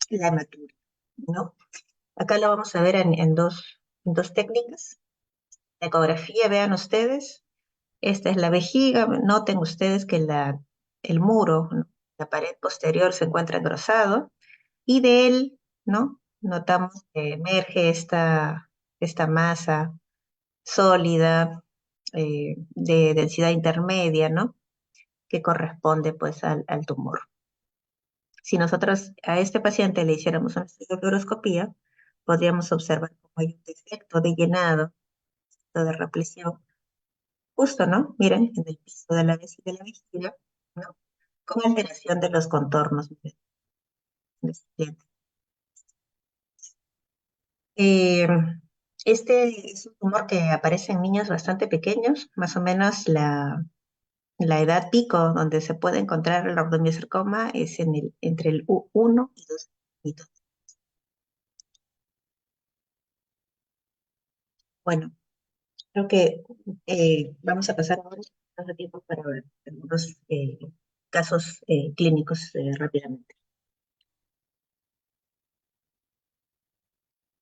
la hematuria, ¿no? Acá lo vamos a ver en dos técnicas. La ecografía, vean ustedes. Esta es la vejiga. Noten ustedes que el muro, ¿no? La pared posterior se encuentra engrosado y de él, ¿no? Notamos que emerge esta masa sólida de densidad intermedia, ¿no? Que corresponde pues al tumor. Si nosotros a este paciente le hiciéramos una fluoroscopía, podríamos observar cómo hay un defecto de llenado, de represión justo, ¿no? Miren, en el piso de de la vejiga, ¿no? Con alteración de los contornos. Miren, del siguiente. Eh, este es un tumor que aparece en niños bastante pequeños, más o menos la edad pico donde se puede encontrar el ordomiosarcoma es entre el 1 y 2 añitos. Bueno, creo que vamos a pasar ahora más tiempo para ver algunos casos clínicos rápidamente.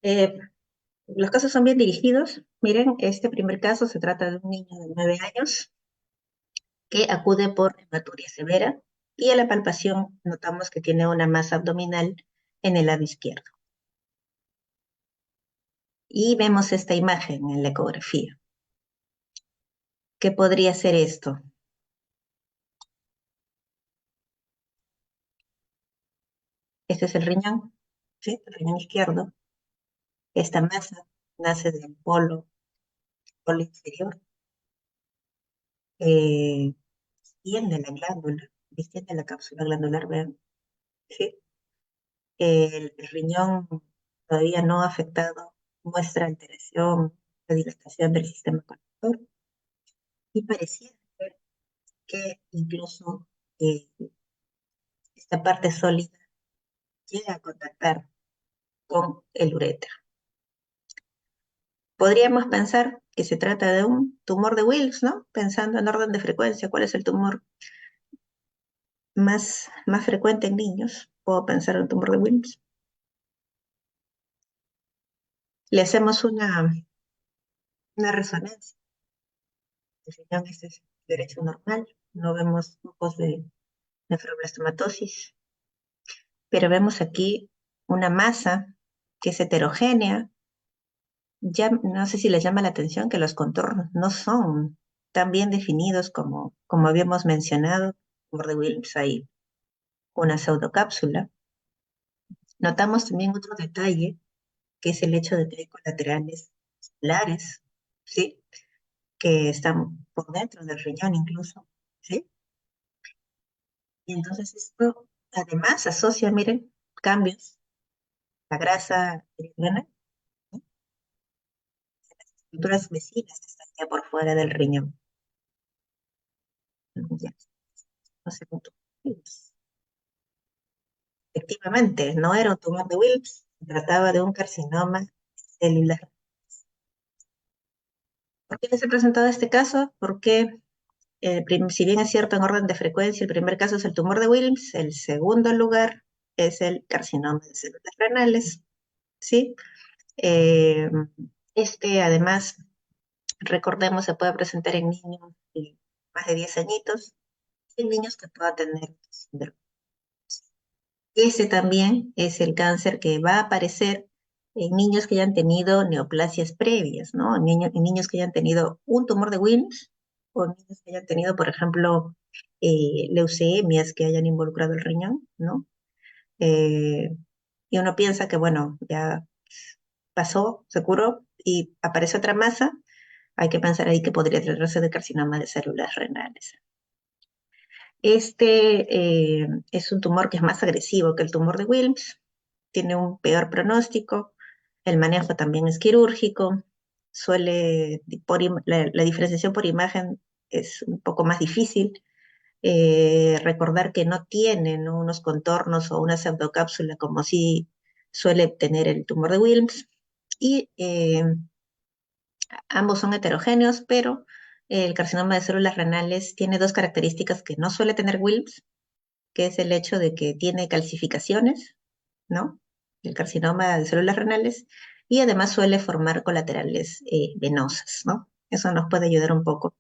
Eh, Los casos son bien dirigidos. Miren, este primer caso se trata de un niño de 9 años que acude por hematuria severa y a la palpación notamos que tiene una masa abdominal en el lado izquierdo. Y vemos esta imagen en la ecografía. ¿Qué podría ser esto? Este es el riñón, ¿sí? El riñón izquierdo. Esta masa nace del polo inferior, eh, tiende la glándula, distiende la cápsula glandular, vean, ¿sí? El riñón todavía no afectado muestra alteración, la dilatación del sistema conector y parecía ser que incluso eh, esta parte sólida llega a contactar con el uréter. Podríamos pensar que se trata de un tumor de Wilks, ¿no? Pensando en orden de frecuencia, ¿cuál es el tumor más frecuente en niños? Puedo pensar en un tumor de Wilks. Le hacemos una resonancia. El riñón este es derecho normal, no vemos focos de nefroblastomatosis, pero vemos aquí una masa que es heterogénea. Ya no sé si les llama la atención que los contornos no son tan bien definidos como habíamos mencionado. Por de Wilms hay una pseudocápsula. Notamos también otro detalle, que es el hecho de que hay colaterales similares, ¿sí? Que están por dentro del riñón incluso, ¿sí? Y entonces esto además asocia, miren, cambios la grasa renal, ¿no? Las estructuras vecinas que están ya por fuera del riñón. Ya, no sé cómo efectivamente, no era un tumor de Wilms, se trataba de un carcinoma celular. ¿Por qué se ha presentado este caso? Porque si bien es cierto en orden de frecuencia, el primer caso es el tumor de Wilms, el segundo lugar es el carcinoma de células renales, ¿sí? Eh, además, recordemos, se puede presentar en niños de más de 10 añitos y en niños que puedan tener síndrome. Ese también es el cáncer que va a aparecer en niños que ya han tenido neoplasias previas, ¿no? En niños que ya han tenido un tumor de Wilms o niños que hayan tenido, por ejemplo, leucemias que hayan involucrado el riñón, ¿no? Eh, y uno piensa que, bueno, ya pasó, se curó y aparece otra masa, hay que pensar ahí que podría tratarse de carcinoma de células renales. Es un tumor que es más agresivo que el tumor de Wilms, tiene un peor pronóstico, el manejo también es quirúrgico, la diferenciación por imagen es un poco más difícil. Recordar que no tienen, ¿no?, unos contornos o una pseudocápsula como si suele tener el tumor de Wilms. Y ambos son heterogéneos, pero el carcinoma de células renales tiene dos características que no suele tener Wilms, que es el hecho de que tiene calcificaciones, ¿no? El carcinoma de células renales, y además suele formar colaterales venosas, ¿no? Eso nos puede ayudar un poco.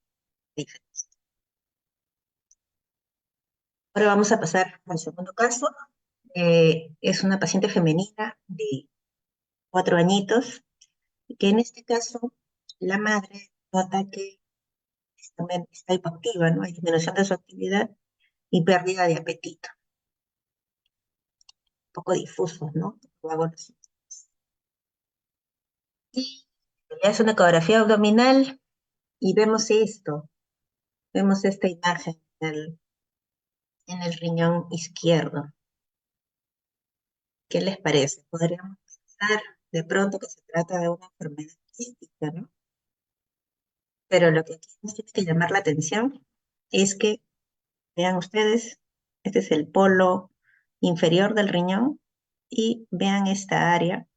Ahora vamos a pasar al segundo caso. Es una paciente femenina de 4 añitos, que en este caso la madre nota que está hipoactiva, ¿no? Hay disminución de su actividad y pérdida de apetito, un poco difusos, ¿no? Y le hace una ecografía abdominal y vemos esta imagen en el riñón izquierdo. ¿Qué les parece? Podríamos pensar de pronto que se trata de una enfermedad quística, ¿no? Pero lo que aquí nos tiene que llamar la atención es que, vean ustedes, este es el polo inferior del riñón y vean esta área,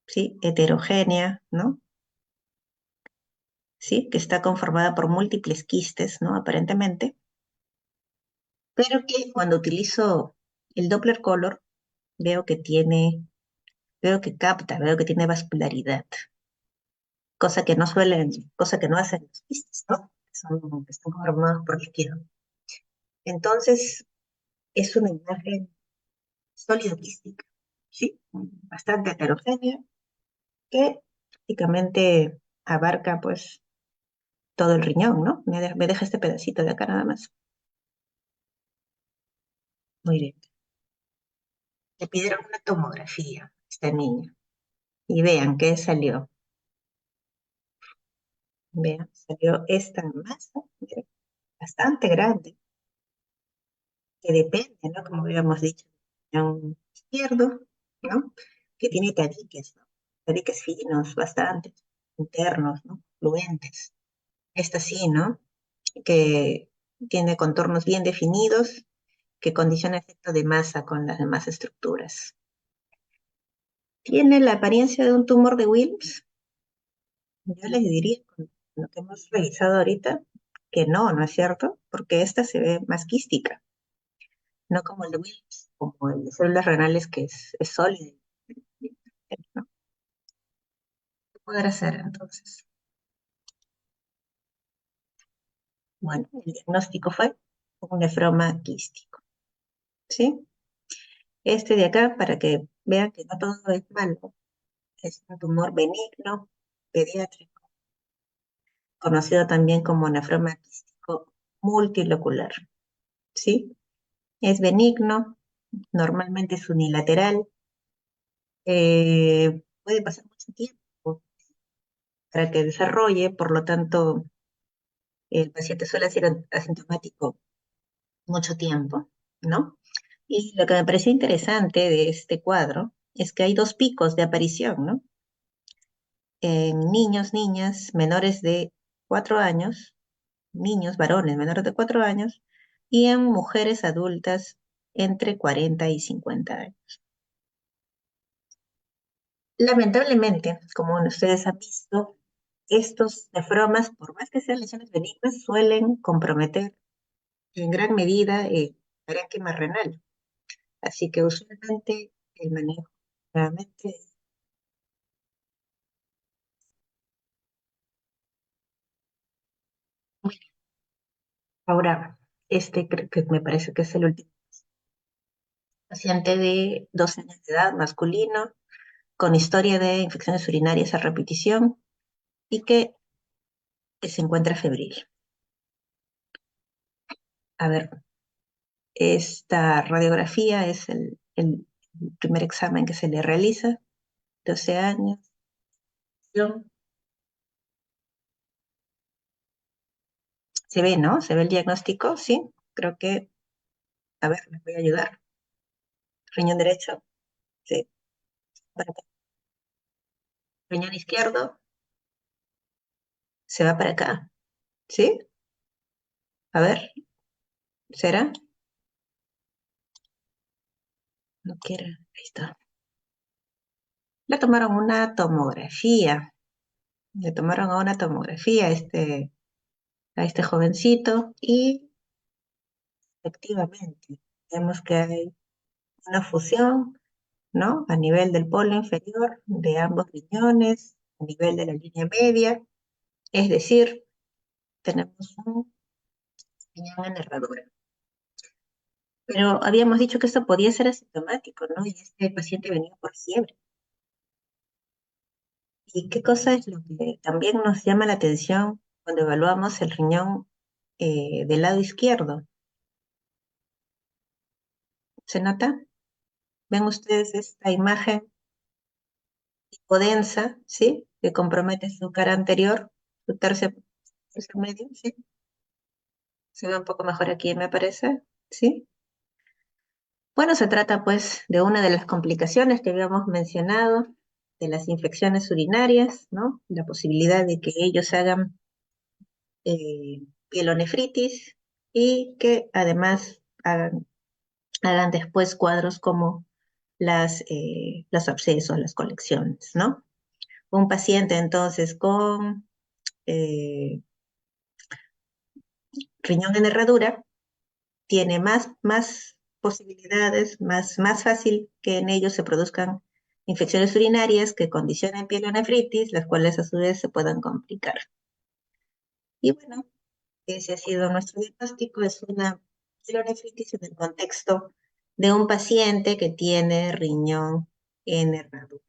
¿sí? Heterogénea, ¿no? ¿Sí? Que está conformada por múltiples quistes, ¿no? Aparentemente, pero que cuando utilizo el Doppler color veo que capta, veo que tiene vascularidad, cosa que no hacen los quistes, ¿no? Que están conformados por líquido. Entonces, es una imagen sólido quística, ¿sí? Bastante heterogénea, que prácticamente abarca, pues, todo el riñón, ¿no? Me deja este pedacito de acá nada más. Muy bien. Le pidieron una tomografía a esta niña. Y vean qué salió. Vean, salió esta masa, ¿ve? Bastante grande, que depende, ¿no? Como habíamos dicho, de un izquierdo, ¿no? Que tiene tabiques, ¿no? Tabiques finos, bastante, internos, ¿no? Fluentes. Esta sí, ¿no? Que tiene contornos bien definidos, que condiciona efecto de masa con las demás estructuras. ¿Tiene la apariencia de un tumor de Wilms? Yo les diría, con lo que hemos revisado ahorita, que no, ¿no es cierto? Porque esta se ve más quística, no como el de Wilms, como el de células renales que es sólido, ¿no? ¿Qué podrá ser entonces? Bueno, el diagnóstico fue un nefroma quístico, ¿sí? Este de acá, para que vean que no todo es malo, es un tumor benigno pediátrico, conocido también como nefroma quístico multilocular, ¿sí? Es benigno, normalmente es unilateral, puede pasar mucho tiempo para que desarrolle, por lo tanto, el paciente suele ser asintomático mucho tiempo, ¿no? Y lo que me pareció interesante de este cuadro es que hay dos picos de aparición, ¿no? En niños, niñas menores de 4 años, niños varones menores de 4 años, y en mujeres adultas entre 40 y 50 años. Lamentablemente, como ustedes han visto, estos nefromas, por más que sean lesiones benignas, suelen comprometer en gran medida el parénquima renal. Así que usualmente el manejo realmente es muy bien. Ahora, este creo que me parece que es el último paciente de 12 años de edad, masculino, con historia de infecciones urinarias a repetición y que se encuentra febril. A ver, esta radiografía es el primer examen que se le realiza, 12 años. Se ve, ¿no? Se ve el diagnóstico, sí. Creo que, a ver, les voy a ayudar. Riñón derecho, sí, para acá. Riñón izquierdo, se va para acá, ¿sí? A ver, ¿será? No quiere, ahí está. Le tomaron una tomografía, le tomaron a una tomografía a este jovencito y efectivamente vemos que hay una fusión, ¿no? A nivel del polo inferior de ambos riñones, a nivel de la línea media, es decir, tenemos un riñón en herradura. Pero habíamos dicho que esto podía ser asintomático, ¿no? Y este paciente venía por fiebre. ¿Y qué cosa es lo que también nos llama la atención cuando evaluamos el riñón del lado izquierdo? ¿Se nota? ¿Ven ustedes esta imagen hipodensa, ¿sí? Que compromete su cara anterior, su tercio medio, ¿sí? Se ve un poco mejor aquí, me parece, ¿sí? Bueno, se trata pues de una de las complicaciones que habíamos mencionado, de las infecciones urinarias, ¿no? La posibilidad de que ellos hagan pielonefritis y que además hagan después cuadros como los abscesos, las colecciones, ¿no? Un paciente entonces con eh, riñón en herradura tiene más posibilidades, más fácil que en ellos se produzcan infecciones urinarias que condicionen pielonefritis, las cuales a su vez se puedan complicar. Y bueno, ese ha sido nuestro diagnóstico, es una pielonefritis en el contexto de un paciente que tiene riñón en herradura.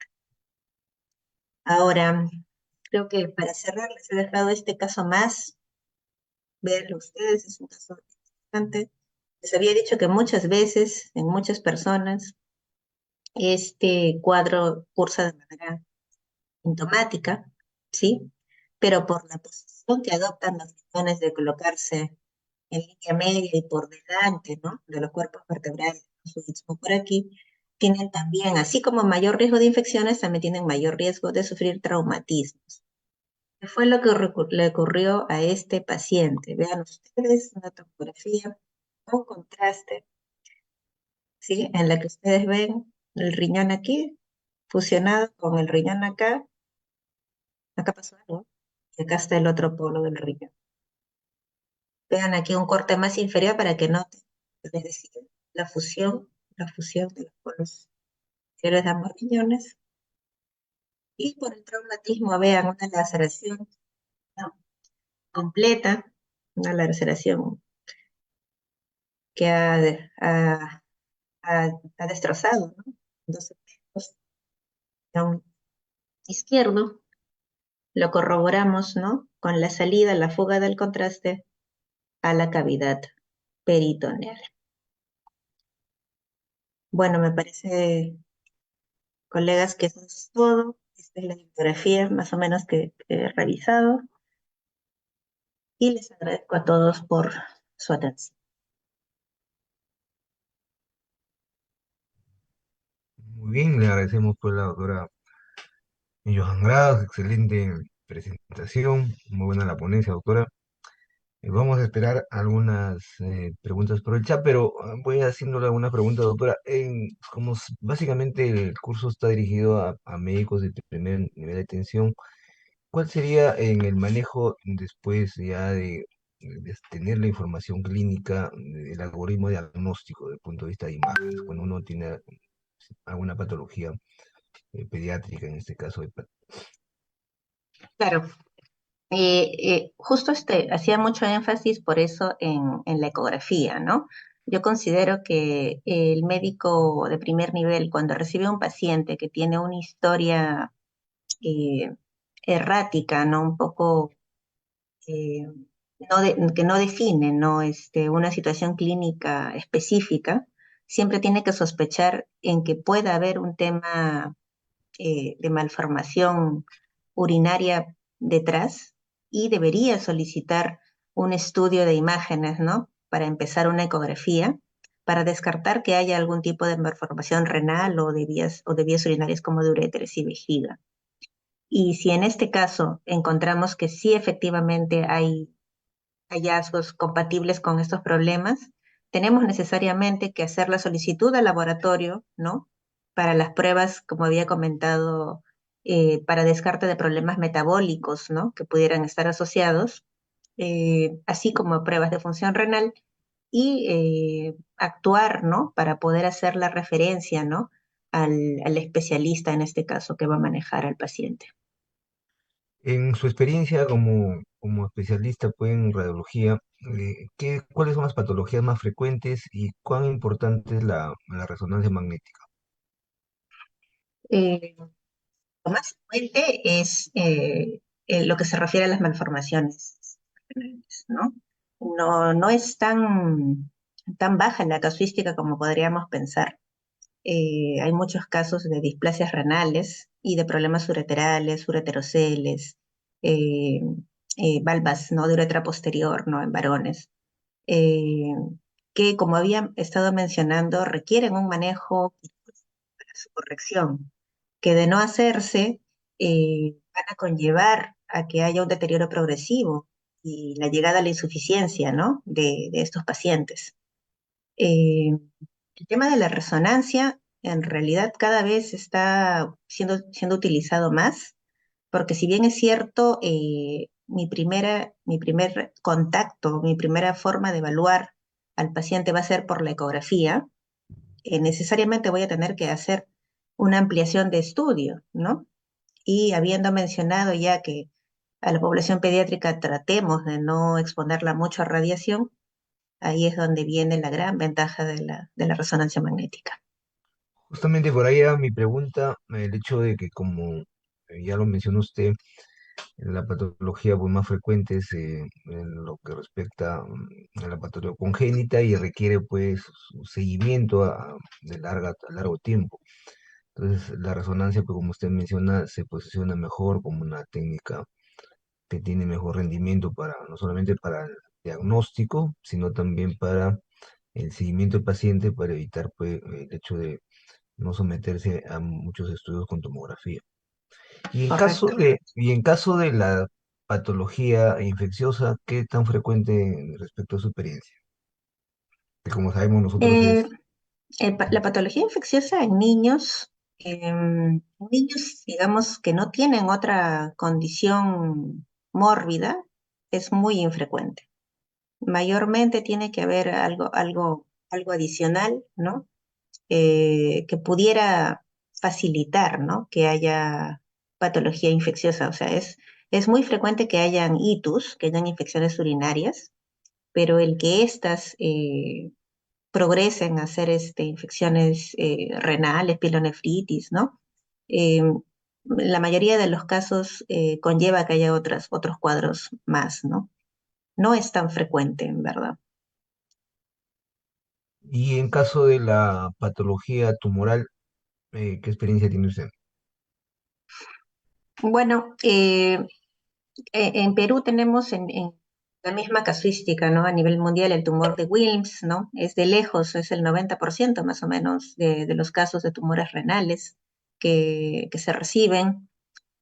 Ahora, creo que para cerrar les he dejado este caso más, verlo ustedes, es un caso interesante. Les había dicho que muchas veces, en muchas personas, este cuadro cursa de manera sintomática, ¿sí? Pero por la posición que adoptan los riñones de colocarse en línea media y por delante, ¿no? De los cuerpos vertebrales, su istmo por aquí, tienen también, así como mayor riesgo de infecciones, también tienen mayor riesgo de sufrir traumatismos. ¿Qué fue lo que le ocurrió a este paciente? Vean ustedes una tomografía con contraste, ¿sí? En la que ustedes ven el riñón aquí, fusionado con el riñón acá, acá pasó algo, y acá está el otro polo del riñón. Vean aquí un corte más inferior para que noten, es decir, la fusión, la fusión de los polos inferiores de ambos riñones. Y por el traumatismo, vean una laceración, ¿no? Completa, una laceración que ha destrozado, ¿no? Entonces, riñón izquierdo, lo corroboramos, ¿no? Con la salida, la fuga del contraste a la cavidad peritoneal. Bueno, me parece, colegas, que eso es todo. Esta es la bibliografía más o menos que he revisado y les agradezco a todos por su atención. Muy bien, le agradecemos pues a la doctora Johan Gras, excelente presentación, muy buena la ponencia, doctora. Vamos a esperar algunas preguntas por el chat, pero voy haciéndole alguna pregunta, doctora. Básicamente el curso está dirigido a médicos de primer nivel de atención, ¿cuál sería en el manejo después ya de tener la información clínica, el algoritmo diagnóstico desde el punto de vista de imágenes, cuando uno tiene alguna patología pediátrica, en este caso? Claro, justo hacía mucho énfasis por eso en la ecografía, ¿no? Yo considero que el médico de primer nivel, cuando recibe a un paciente que tiene una historia eh, errática, ¿no? Un poco eh, que no define, ¿no? Una situación clínica específica, siempre tiene que sospechar en que pueda haber un tema de malformación urinaria detrás y debería solicitar un estudio de imágenes, ¿no? Para empezar una ecografía, para descartar que haya algún tipo de malformación renal o de vías urinarias como de ureteres y vejiga. Y si en este caso encontramos que sí efectivamente hay hallazgos compatibles con estos problemas, tenemos necesariamente que hacer la solicitud al laboratorio, ¿no? Para las pruebas, como había comentado, para descarte de problemas metabólicos, ¿no? Que pudieran estar asociados, así como pruebas de función renal y actuar, ¿no? Para poder hacer la referencia, ¿no? Al especialista en este caso que va a manejar al paciente. En su experiencia como especialista pues, en radiología, ¿cuáles son las patologías más frecuentes y cuán importante es la resonancia magnética? Eh, Lo más frecuente es lo que se refiere a las malformaciones renales, ¿no? No es tan baja la casuística como podríamos pensar. Hay muchos casos de displasias renales y de problemas ureterales, ureteroceles, eh, valvas, ¿no? De uretra posterior, ¿no? En varones, eh, que como había estado mencionando, requieren un manejo para su corrección que de no hacerse van a conllevar a que haya un deterioro progresivo y la llegada a la insuficiencia, ¿no? De estos pacientes. El tema de la resonancia en realidad cada vez está siendo utilizado más, porque si bien es cierto, mi primer contacto, mi primera forma de evaluar al paciente va a ser por la ecografía, necesariamente voy a tener que hacer una ampliación de estudio, ¿no? Y habiendo mencionado ya que a la población pediátrica tratemos de no exponerla mucho a radiación, ahí es donde viene la gran ventaja de la resonancia magnética. Justamente por ahí era mi pregunta, el hecho de que como ya lo mencionó usted, la patología pues, más frecuente es en lo que respecta a la patología congénita y requiere pues su seguimiento a largo tiempo. Entonces la resonancia, pues como usted menciona, se posiciona mejor como una técnica que tiene mejor rendimiento no solamente para el diagnóstico, sino también para el seguimiento del paciente para evitar pues, el hecho de no someterse a muchos estudios con tomografía. Correcto. Y en caso de la patología infecciosa, ¿qué tan frecuente respecto a su experiencia? Que como sabemos nosotros Eh, es... la patología infecciosa en niños, digamos, que no tienen otra condición mórbida, es muy infrecuente. Mayormente tiene que haber algo adicional, ¿no? Que pudiera facilitar, ¿no? Que haya patología infecciosa. O sea, es muy frecuente que hayan itus, que hayan infecciones urinarias, pero el que éstas progresen a ser infecciones renales, pielonefritis, ¿no? Eh, la mayoría de los casos conlleva que haya otros cuadros más, ¿no? No es tan frecuente, en verdad. Y en caso de la patología tumoral, ¿qué experiencia tiene usted? Bueno, en Perú tenemos en la misma casuística, ¿no? A nivel mundial, el tumor de Wilms, ¿no? Es de lejos, es el 90% más o menos de los casos de tumores renales que se reciben.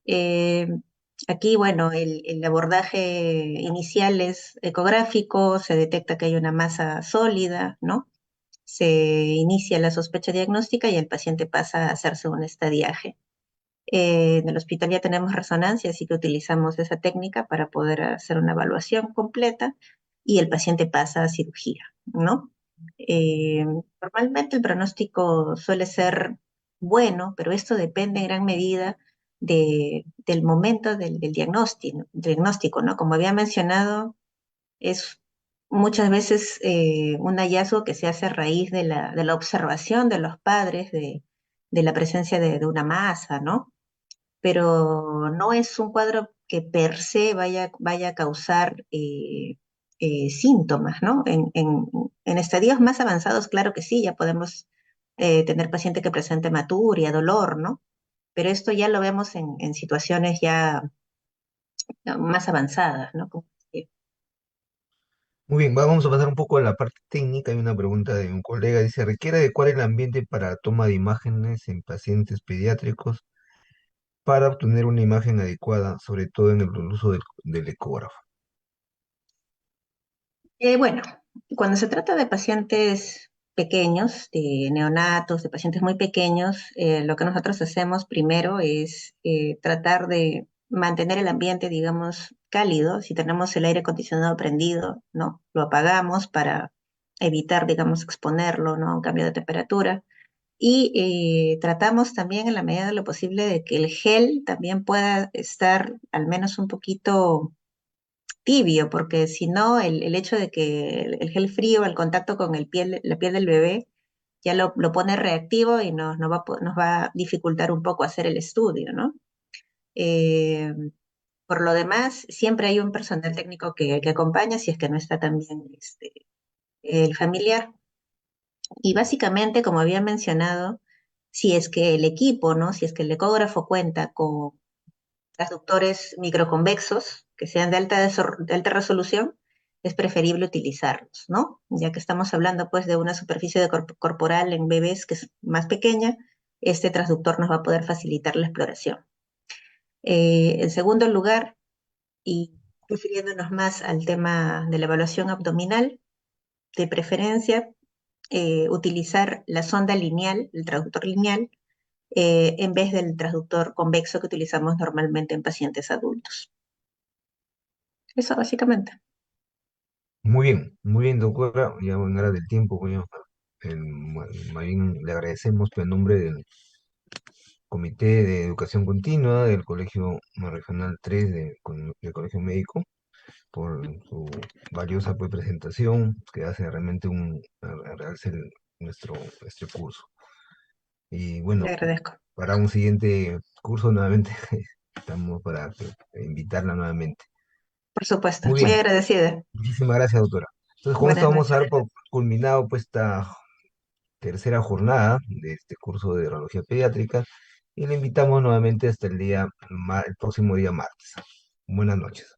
Eh, Aquí, bueno, el abordaje inicial es ecográfico, se detecta que hay una masa sólida, ¿no? Se inicia la sospecha diagnóstica y el paciente pasa a hacerse un estadiaje. En el hospital ya tenemos resonancia, así que utilizamos esa técnica para poder hacer una evaluación completa y el paciente pasa a cirugía, ¿no? Eh, Normalmente el pronóstico suele ser bueno, pero esto depende en gran medida del momento del diagnóstico, ¿no? Como había mencionado, es muchas veces un hallazgo que se hace a raíz de la observación de los padres de la presencia de una masa, ¿no? Pero no es un cuadro que per se vaya a causar síntomas, ¿no? En estadios más avanzados, claro que sí, ya podemos tener paciente que presente hematuria, dolor, ¿no? Pero esto ya lo vemos en situaciones ya más avanzadas, ¿no? Muy bien, vamos a pasar un poco a la parte técnica. Hay una pregunta de un colega, dice, ¿requiere adecuar el ambiente para toma de imágenes en pacientes pediátricos para obtener una imagen adecuada, sobre todo en el uso del ecógrafo? Bueno, cuando se trata de pacientes pequeños, de neonatos, de pacientes muy pequeños, lo que nosotros hacemos primero es tratar de mantener el ambiente, digamos, cálido. Si tenemos el aire acondicionado prendido, ¿no? Lo apagamos para evitar, digamos, exponerlo, ¿no? A un cambio de temperatura. Y tratamos también en la medida de lo posible de que el gel también pueda estar al menos un poquito tibio, porque si no, el hecho de que el gel frío, el contacto con la piel del bebé, ya lo pone reactivo y nos va a dificultar un poco hacer el estudio, ¿no? Eh, por lo demás, siempre hay un personal técnico que acompaña si es que no está también el familiar. Y básicamente, como había mencionado, si es que el equipo, ¿no? Si es que el ecógrafo cuenta con transductores microconvexos que sean de alta resolución, es preferible utilizarlos, ¿no? Ya que estamos hablando pues de una superficie corporal en bebés que es más pequeña, este transductor nos va a poder facilitar la exploración. En segundo lugar, y refiriéndonos más al tema de la evaluación abdominal, de preferencia utilizar la sonda lineal, el traductor lineal, en vez del transductor convexo que utilizamos normalmente en pacientes adultos. Eso básicamente. Muy bien, doctora. Ya en hora del tiempo, coño, más bien le agradecemos pues, en nombre del Comité de Educación Continua del Colegio Regional 3 del Colegio Médico por su valiosa pues, presentación que hace realmente a realce nuestro curso. Y Le bueno, agradezco. para un siguiente curso nuevamente estamos para invitarla nuevamente. Por supuesto. Muy Muy bien, agradecida. muchísimas gracias, doctora. Entonces, con esto Buenas vamos a noches. dar por culminado pues esta tercera jornada de este curso de radiología pediátrica y le invitamos nuevamente hasta el próximo día martes. Buenas noches.